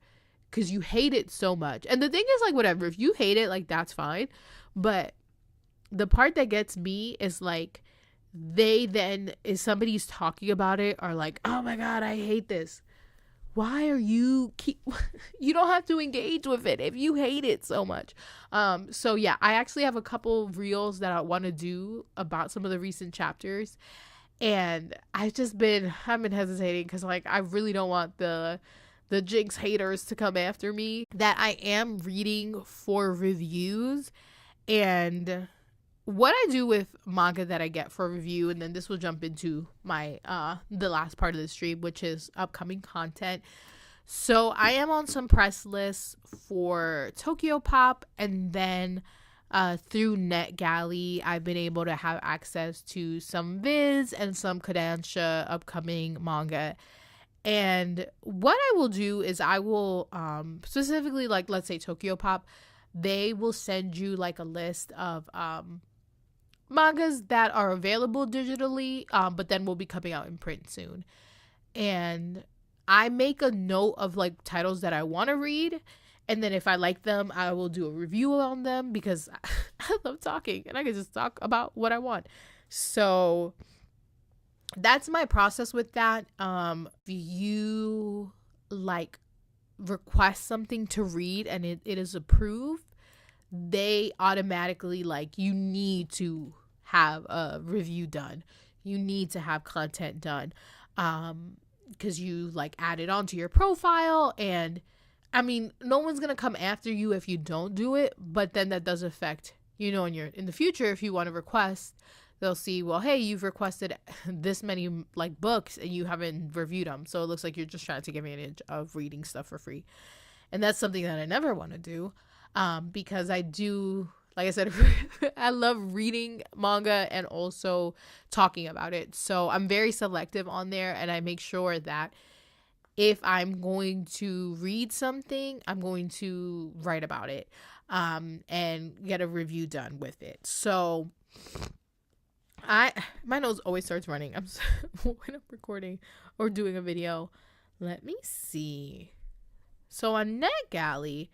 Because you hate it so much. And the thing is, like, whatever, if you hate it, like, that's fine. But the part that gets me is like, if somebody's talking about it, are like, oh my god, I hate this. Why are you you don't have to engage with it if you hate it so much. So yeah, I actually have a couple reels that I want to do about some of the recent chapters, and I've been hesitating because like I really don't want the Jinx haters to come after me. That I am reading for reviews, and what I do with manga that I get for review, and then this will jump into my the last part of the stream, which is upcoming content. So I am on some press lists for Tokyo Pop, and then through NetGalley, I've been able to have access to some Viz and some Kodansha upcoming manga. And what I will do is I will specifically, like, let's say Tokyo Pop, they will send you like a list of mangas that are available digitally, but then will be coming out in print soon. And I make a note of like titles that I want to read, and then if I like them, I will do a review on them because I love talking and I can just talk about what I want. So that's my process with that. If you like request something to read and it is approved, they automatically, like, you need to have a review done. You need to have content done. Because you like add it onto your profile, and I mean, no one's gonna come after you if you don't do it, but then that does affect, you know, in the future, if you want to request, they'll see, well, hey, you've requested this many like books and you haven't reviewed them, so it looks like you're just trying to take advantage of reading stuff for free. And that's something that I never want to do, because I do, like I said, I love reading manga and also talking about it. So I'm very selective on there, and I make sure that if I'm going to read something, I'm going to write about it, and get a review done with it. So my nose always starts running. When I'm recording or doing a video. Let me see. So on NetGalley,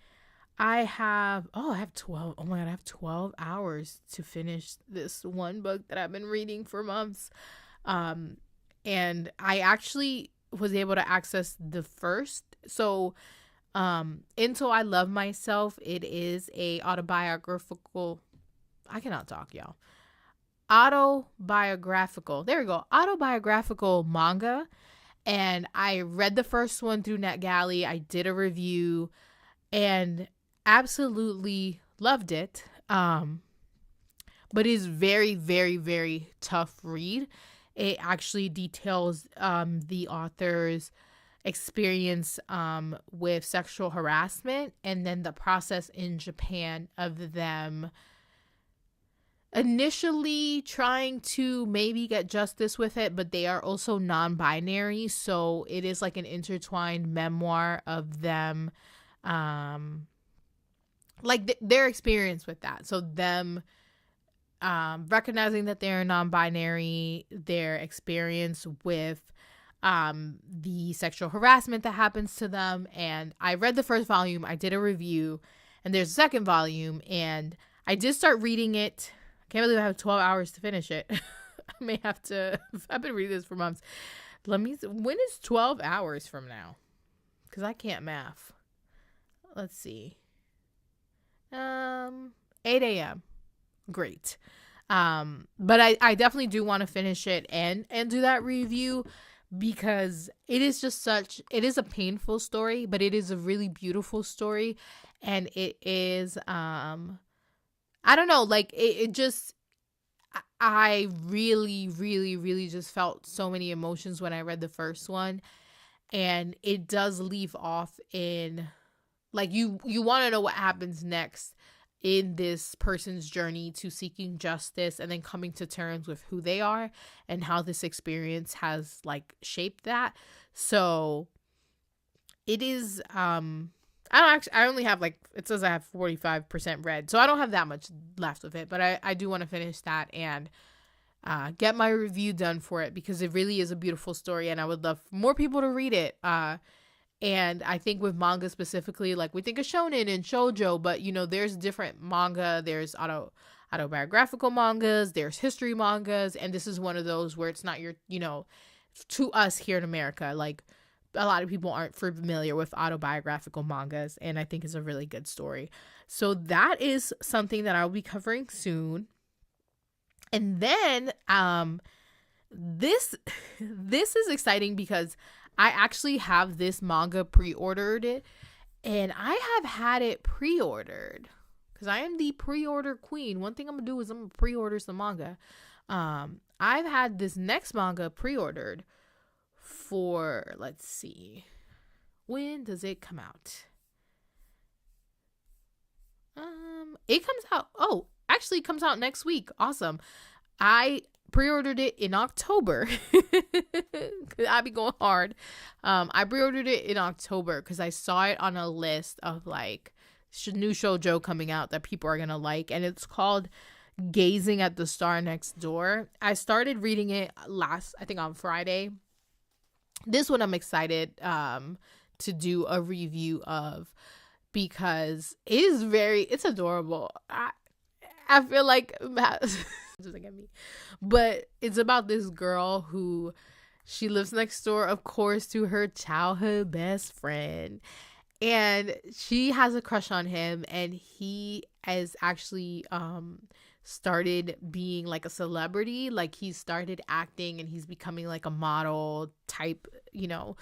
I have 12. Oh my god, I have 12 hours to finish this one book that I've been reading for months. And I actually was able to access the first. So, Until I Love Myself, it is a autobiographical. I cannot talk, y'all. Autobiographical manga. And I read the first one through NetGalley. I did a review and absolutely loved it. But it's very, very, very tough read. It actually details the author's experience with sexual harassment, and then the process in Japan of them initially trying to maybe get justice with it, but they are also non-binary, so it is like an intertwined memoir of them like their experience with that. So them recognizing that they're non-binary, their experience with the sexual harassment that happens to them. And I read the first volume, I did a review, and there's a second volume, and I did start reading it. I can't believe I have 12 hours to finish it. I may have to, I've been reading this for months. When is 12 hours from now? Because I can't math. Let's see. 8 a.m. Great. But I definitely do want to finish it and do that review, because it is a painful story, but it is a really beautiful story. And it is, I don't know, like it just, I really, really, really just felt so many emotions when I read the first one. And it does leave off in, like, you want to know what happens next in this person's journey to seeking justice and then coming to terms with who they are and how this experience has, like, shaped that. So it is, I only have, like, it says I have 45% read, so I don't have that much left of it, but I do want to finish that and get my review done for it, because it really is a beautiful story and I would love more people to read it. And I think with manga specifically, like, we think of shonen and shoujo, but, you know, there's different manga. There's autobiographical mangas, there's history mangas, and this is one of those where it's not your, you know, to us here in America, like, a lot of people aren't familiar with autobiographical mangas, and I think it's a really good story. So that is something that I'll be covering soon. And then this is exciting because I actually have this manga pre-ordered, and I have had it pre-ordered because I am the pre-order queen. One thing I'm gonna do is I'm gonna pre-order some manga. I've had this next manga pre-ordered for, let's see, when does it come out? It comes out, actually it comes out next week. Awesome. I pre-ordered it in October. I be going hard. I pre-ordered it in October because I saw it on a list of, like, new shoujo coming out that people are gonna like, and it's called Gazing at the Star Next Door. I started reading it I think on Friday. This one I'm excited to do a review of, because it's adorable. I feel like doesn't get me, but it's about this girl who, she lives next door, of course, to her childhood best friend, and she has a crush on him, and he has actually started being like a celebrity. Like, he started acting and he's becoming like a model type, you know.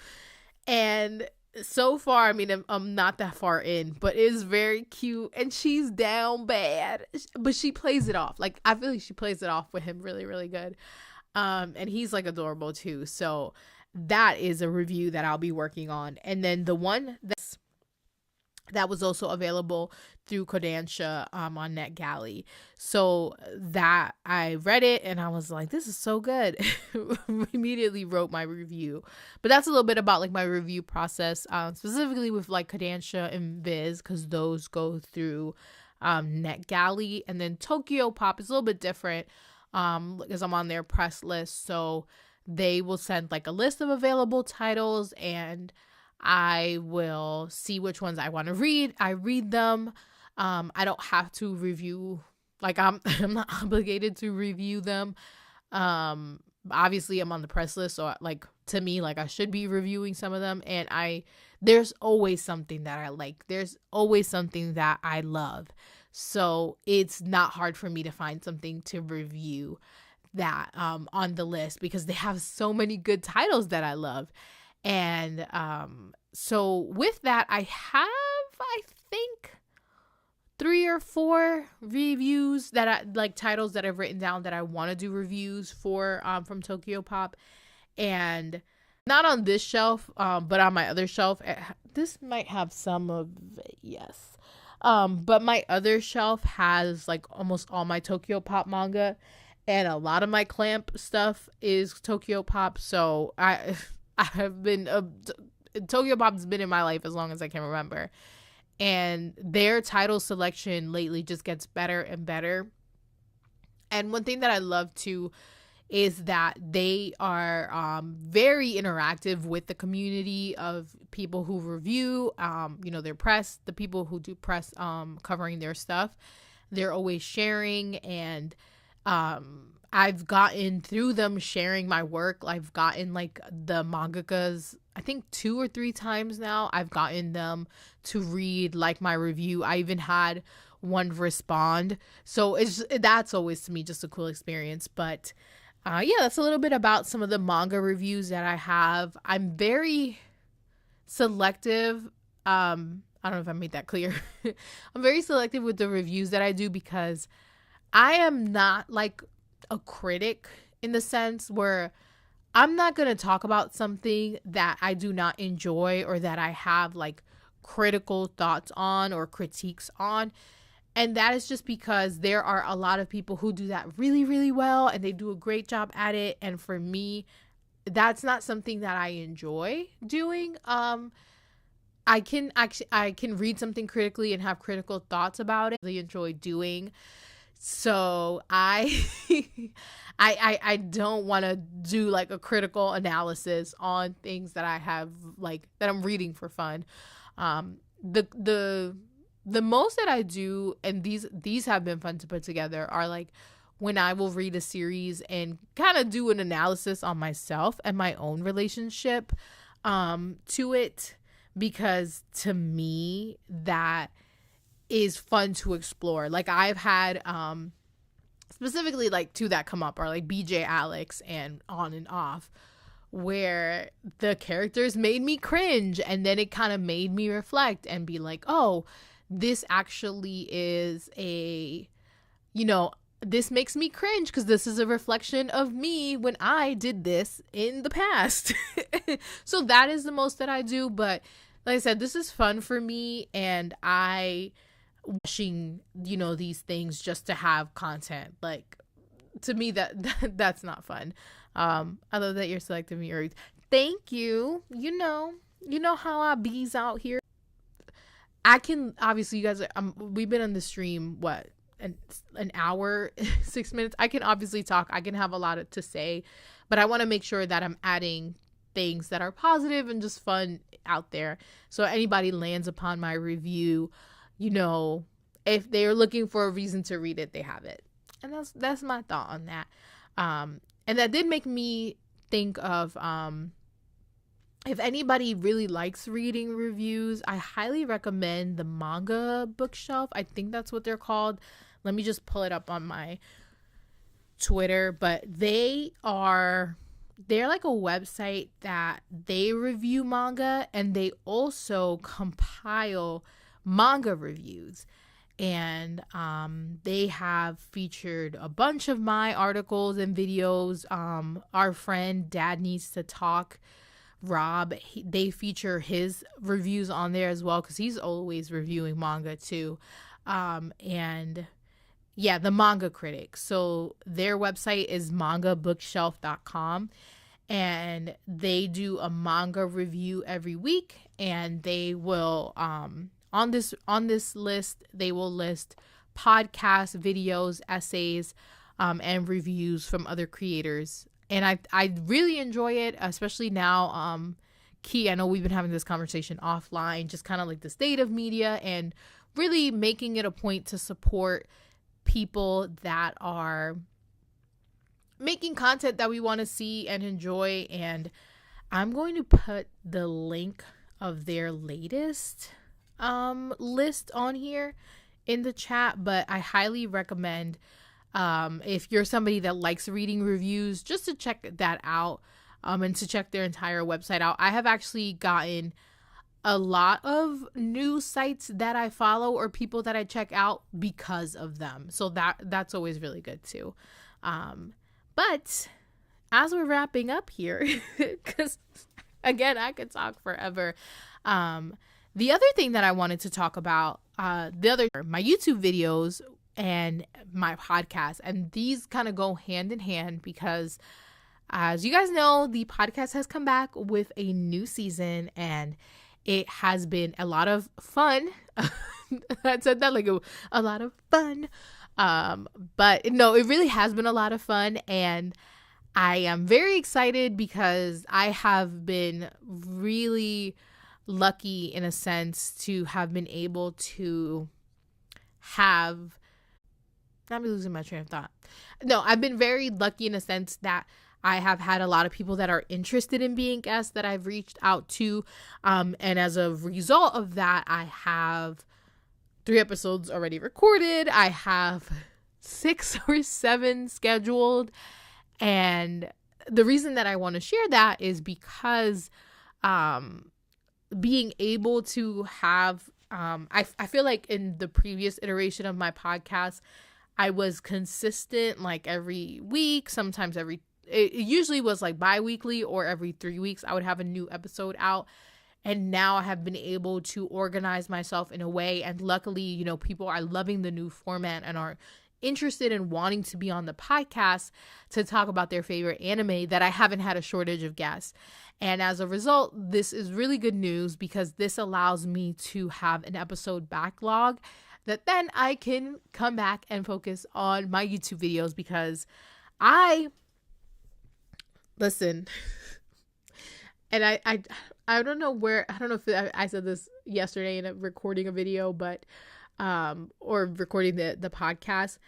And so far, I mean, I'm not that far in, but it's very cute, and she's down bad, but she plays it off. Like, I feel like she plays it off with him really, really good. And he's, like, adorable too. So that is a review that I'll be working on. And then the one that was also available through Kodansha on NetGalley. So that, I read it and I was like, this is so good. Immediately wrote my review. But that's a little bit about, like, my review process, specifically with, like, Kodansha and Viz, because those go through NetGalley. And then Tokyo Pop is a little bit different because I'm on their press list. So they will send, like, a list of available titles, and I will see which ones I want to read. I read them. I don't have to review, like, I'm not obligated to review them. Obviously I'm on the press list, so, like, to me, like, I should be reviewing some of them, and there's always something that I like. There's always something that I love. So it's not hard for me to find something to review that on the list, because they have so many good titles that I love. And so with that, I have, I think, 3 or 4 reviews that I like, titles that I've written down that I want to do reviews for from Tokyo Pop. And not on this shelf, but on my other shelf. This might have some of it, yes. But my other shelf has, like, almost all my Tokyo Pop manga, and a lot of my Clamp stuff is Tokyo Pop. So I have been Tokyo Pop's been in my life as long as I can remember, and their title selection lately just gets better and better. And one thing that I love too is that they are very interactive with the community of people who review, their press, the people who do press covering their stuff. They're always sharing, and I've gotten, through them sharing my work, I've gotten like the mangakas, I think 2 or 3 times now, I've gotten them to read like my review. I even had one respond. So that's always to me just a cool experience. But that's a little bit about some of the manga reviews that I have. I'm very selective. I don't know if I made that clear. I'm very selective with the reviews that I do, because I am not like a critic, in the sense where I'm not going to talk about something that I do not enjoy or that I have like critical thoughts on or critiques on. And that is just because there are a lot of people who do that really, really well, and they do a great job at it. And for me, that's not something that I enjoy doing. I can read something critically and have critical thoughts about it. I really enjoy doing. So I don't want to do like a critical analysis on things that I have, like, that I'm reading for fun. The most that I do, and these have been fun to put together, are like when I will read a series and kind of do an analysis on myself and my own relationship to it, because to me that is fun to explore. Like I've had specifically like 2 that come up are like BJ Alex and On and Off, where the characters made me cringe, and then it kind of made me reflect and be like, oh, this actually is this makes me cringe because this is a reflection of me when I did this in the past. So that is the most that I do. But like I said, this is fun for me, and I watching, these things just to have content. Like, to me, that's not fun. I love that you're selecting me, Earth. Thank you. You know how I bees out here. I can, obviously, you guys we've been on the stream, an hour, 6 minutes. I can obviously talk. I can have a lot to say, but I want to make sure that I'm adding things that are positive and just fun out there. So anybody lands upon my review, if they're looking for a reason to read it, they have it. And that's my thought on that. And that did make me think of, if anybody really likes reading reviews, I highly recommend the Manga bookshelf. I think that's what they're called. Let me just pull it up on my Twitter. But they're like a website that they review manga, and they also compile manga reviews. And they have featured a bunch of my articles and videos. Our friend Dad Needs to Talk, Rob, they feature his reviews on there as well, because he's always reviewing manga too. And yeah, the Manga Critic. So their website is mangabookshelf.com, and they do a manga review every week, and they will on this list, they will list podcasts, videos, essays, and reviews from other creators. And I really enjoy it, especially now. Key, I know we've been having this conversation offline, just kind of like the state of media, and really making it a point to support people that are making content that we want to see and enjoy. And I'm going to put the link of their latest list on here in the chat, but I highly recommend, if you're somebody that likes reading reviews, just to check that out, and to check their entire website out. I have actually gotten a lot of news sites that I follow or people that I check out because of them. So that's always really good too. But as we're wrapping up here, because again, I could talk forever. The other thing that I wanted to talk about, my YouTube videos and my podcast, and these kind of go hand in hand, because as you guys know, the podcast has come back with a new season, and It has been a lot of fun. I said that like a lot of fun. But no, it really has been a lot of fun, and I am very excited because I have been really lucky in a sense to have been able to have, not be losing my train of thought. No, I've been very lucky in a sense that I have had a lot of people that are interested in being guests that I've reached out to. And as a result of that, I have 3 episodes already recorded. I have 6 or 7 scheduled. And the reason that I want to share that is because being able to have, I feel like in the previous iteration of my podcast, I was consistent like every week, sometimes it usually was like bi-weekly or every 3 weeks I would have a new episode out. And now I have been able to organize myself in a way. And luckily, you know, people are loving the new format and are interested in wanting to be on the podcast to talk about their favorite anime, that I haven't had a shortage of guests. And as a result, this is really good news because this allows me to have an episode backlog that then I can come back and focus on my YouTube videos, because listen, and I don't know if I said this yesterday in recording a video, but or recording the podcast.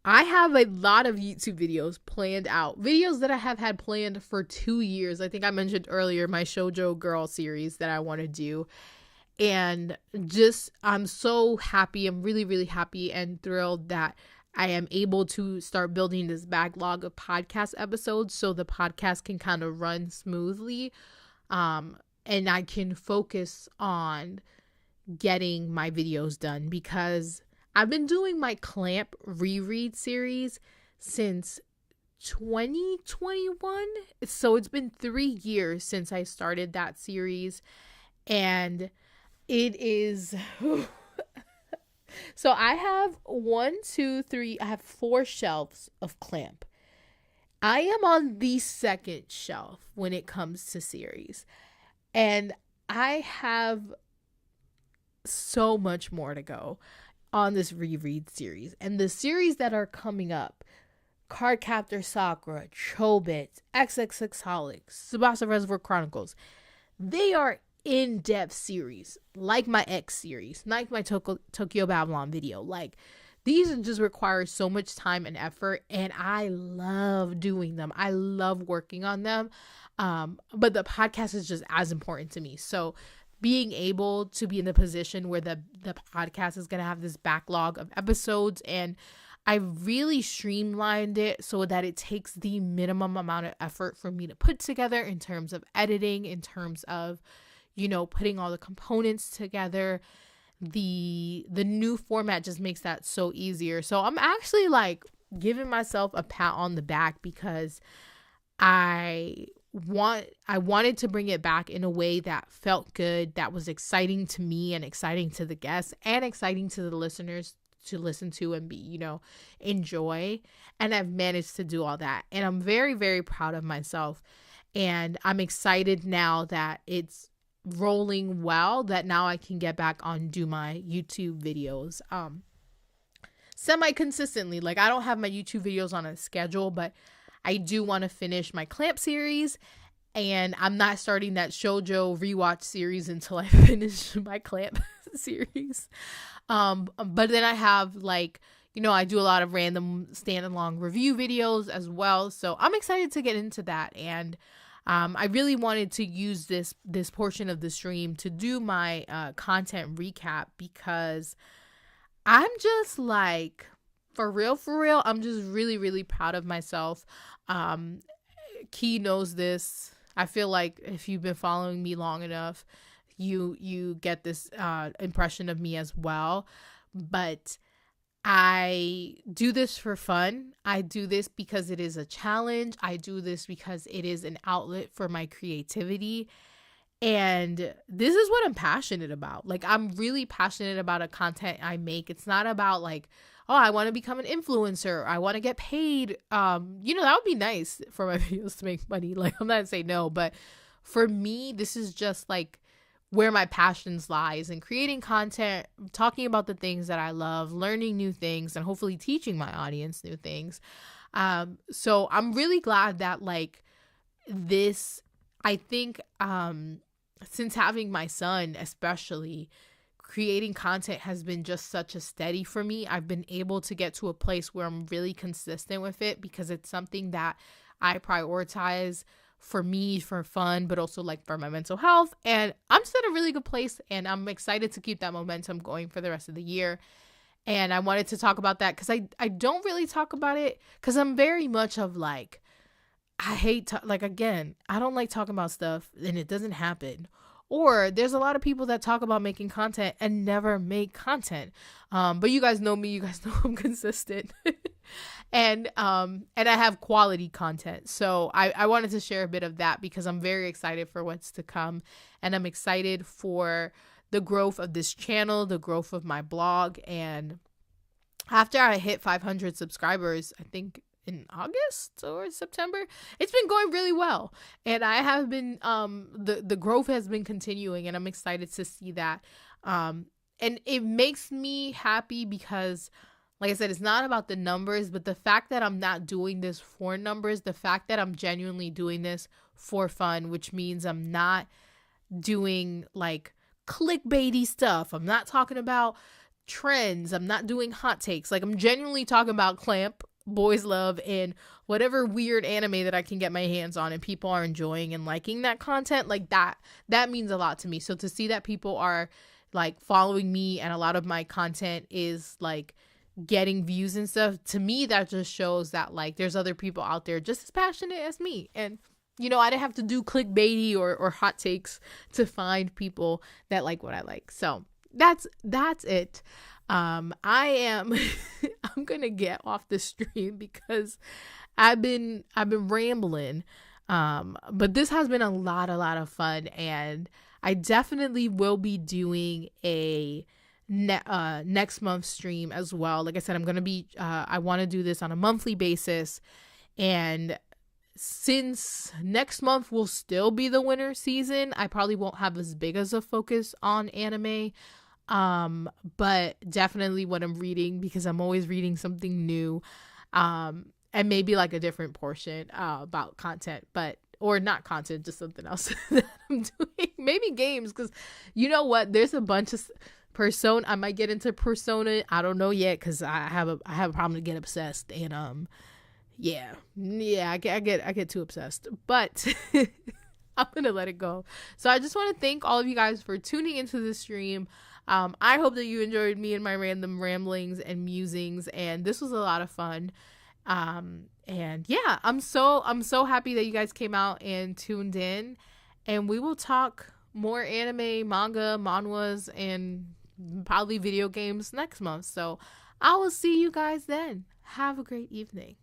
I have a lot of YouTube videos planned out. Videos that I have had planned for 2 years. I think I mentioned earlier my Shoujo Girl series that I want to do. And just, I'm so happy. I'm really, really happy and thrilled that I am able to start building this backlog of podcast episodes so the podcast can kind of run smoothly. And I can focus on getting my videos done, because I've been doing my Clamp reread series since 2021. So it's been 3 years since I started that series, and it is so I have 4 shelves of Clamp. I am on the 2nd shelf when it comes to series, and I have so much more to go on this reread series. And the series that are coming up, Cardcaptor Sakura, Chobits, XXXholic, Tsubasa Reservoir Chronicles, they are in-depth series, like my X series, like my Tokyo Babylon video. Like, these just require so much time and effort, and I love doing them. I love working on them. But the podcast is just as important to me. So being able to be in the position where the podcast is going to have this backlog of episodes, and I really streamlined it so that it takes the minimum amount of effort for me to put together in terms of editing, in terms of, you know, putting all the components together. The new format just makes that so easier. So I'm actually like giving myself a pat on the back, because I wanted to bring it back in a way that felt good, that was exciting to me and exciting to the guests and exciting to the listeners to listen to and be, you know, enjoy. And I've managed to do all that. And I'm very, very proud of myself. And I'm excited now that it's rolling well, that now I can get back on do my YouTube videos semi-consistently. Like, I don't have my YouTube videos on a schedule, but I do want to finish my Clamp series, and I'm not starting that Shoujo rewatch series until I finish my Clamp series. But then I have, like, you know, I do a lot of random stand-alone review videos as well. So I'm excited to get into that. And I really wanted to use this portion of the stream to do my content recap, because I'm just like, for real, I'm just really, really proud of myself. Key knows this. I feel like if you've been following me long enough, you get this impression of me as well. But I do this for fun. I do this because it is a challenge. I do this because it is an outlet for my creativity. And this is what I'm passionate about. Like, I'm really passionate about the content I make. It's not about like, oh, I want to become an influencer. I want to get paid. You know, that would be nice for my videos to make money. Like, I'm not saying no, but for me, this is just like where my passions lies in creating content, talking about the things that I love, learning new things, and hopefully teaching my audience new things. So I'm really glad that like this, I think, since having my son, especially, creating content has been just such a steady for me. I've been able to get to a place where I'm really consistent with it because it's something that I prioritize for me, for fun, but also like for my mental health. And I'm just at a really good place, and I'm excited to keep that momentum going for the rest of the year. And I wanted to talk about that because I don't really talk about it because I'm very much of like, I hate, like, again, I don't like talking about stuff and it doesn't happen. Or there's a lot of people that talk about making content and never make content. But you guys know me. You guys know I'm consistent. and I have quality content. So I wanted to share a bit of that because I'm very excited for what's to come. And I'm excited for the growth of this channel, the growth of my blog. And after I hit 500 subscribers, I think in August or September, it's been going really well, and I have been the growth has been continuing, and I'm excited to see that, and it makes me happy because, like I said, it's not about the numbers, but the fact that I'm not doing this for numbers, the fact that I'm genuinely doing this for fun, which means I'm not doing like clickbaity stuff, I'm not talking about trends, I'm not doing hot takes, like I'm genuinely talking about Clamp, Boys Love, and whatever weird anime that I can get my hands on, and people are enjoying and liking that content, like that means a lot to me. So to see that people are like following me and a lot of my content is like getting views and stuff, to me that just shows that like there's other people out there just as passionate as me. And you know, I didn't have to do clickbaity or hot takes to find people that like what I like. So that's it. I am I'm gonna get off the stream because I've been rambling, but this has been a lot of fun, and I definitely will be doing a next month stream as well. Like I said, I'm gonna be I want to do this on a monthly basis, and since next month will still be the winter season, I probably won't have as big as a focus on anime. But definitely what I'm reading, because I'm always reading something new, and maybe like a different portion, about content, or not content, just something else that I'm doing, maybe games. Cause you know what, there's a bunch of Persona, I might get into Persona. I don't know yet. Cause I have a problem to get obsessed, and, yeah, I get too obsessed, but I'm going to let it go. So I just want to thank all of you guys for tuning into this stream. I hope that you enjoyed me and my random ramblings and musings, and this was a lot of fun. And yeah, I'm so happy that you guys came out and tuned in, and we will talk more anime, manga, manhwas, and probably video games next month. So I will see you guys then. Have a great evening.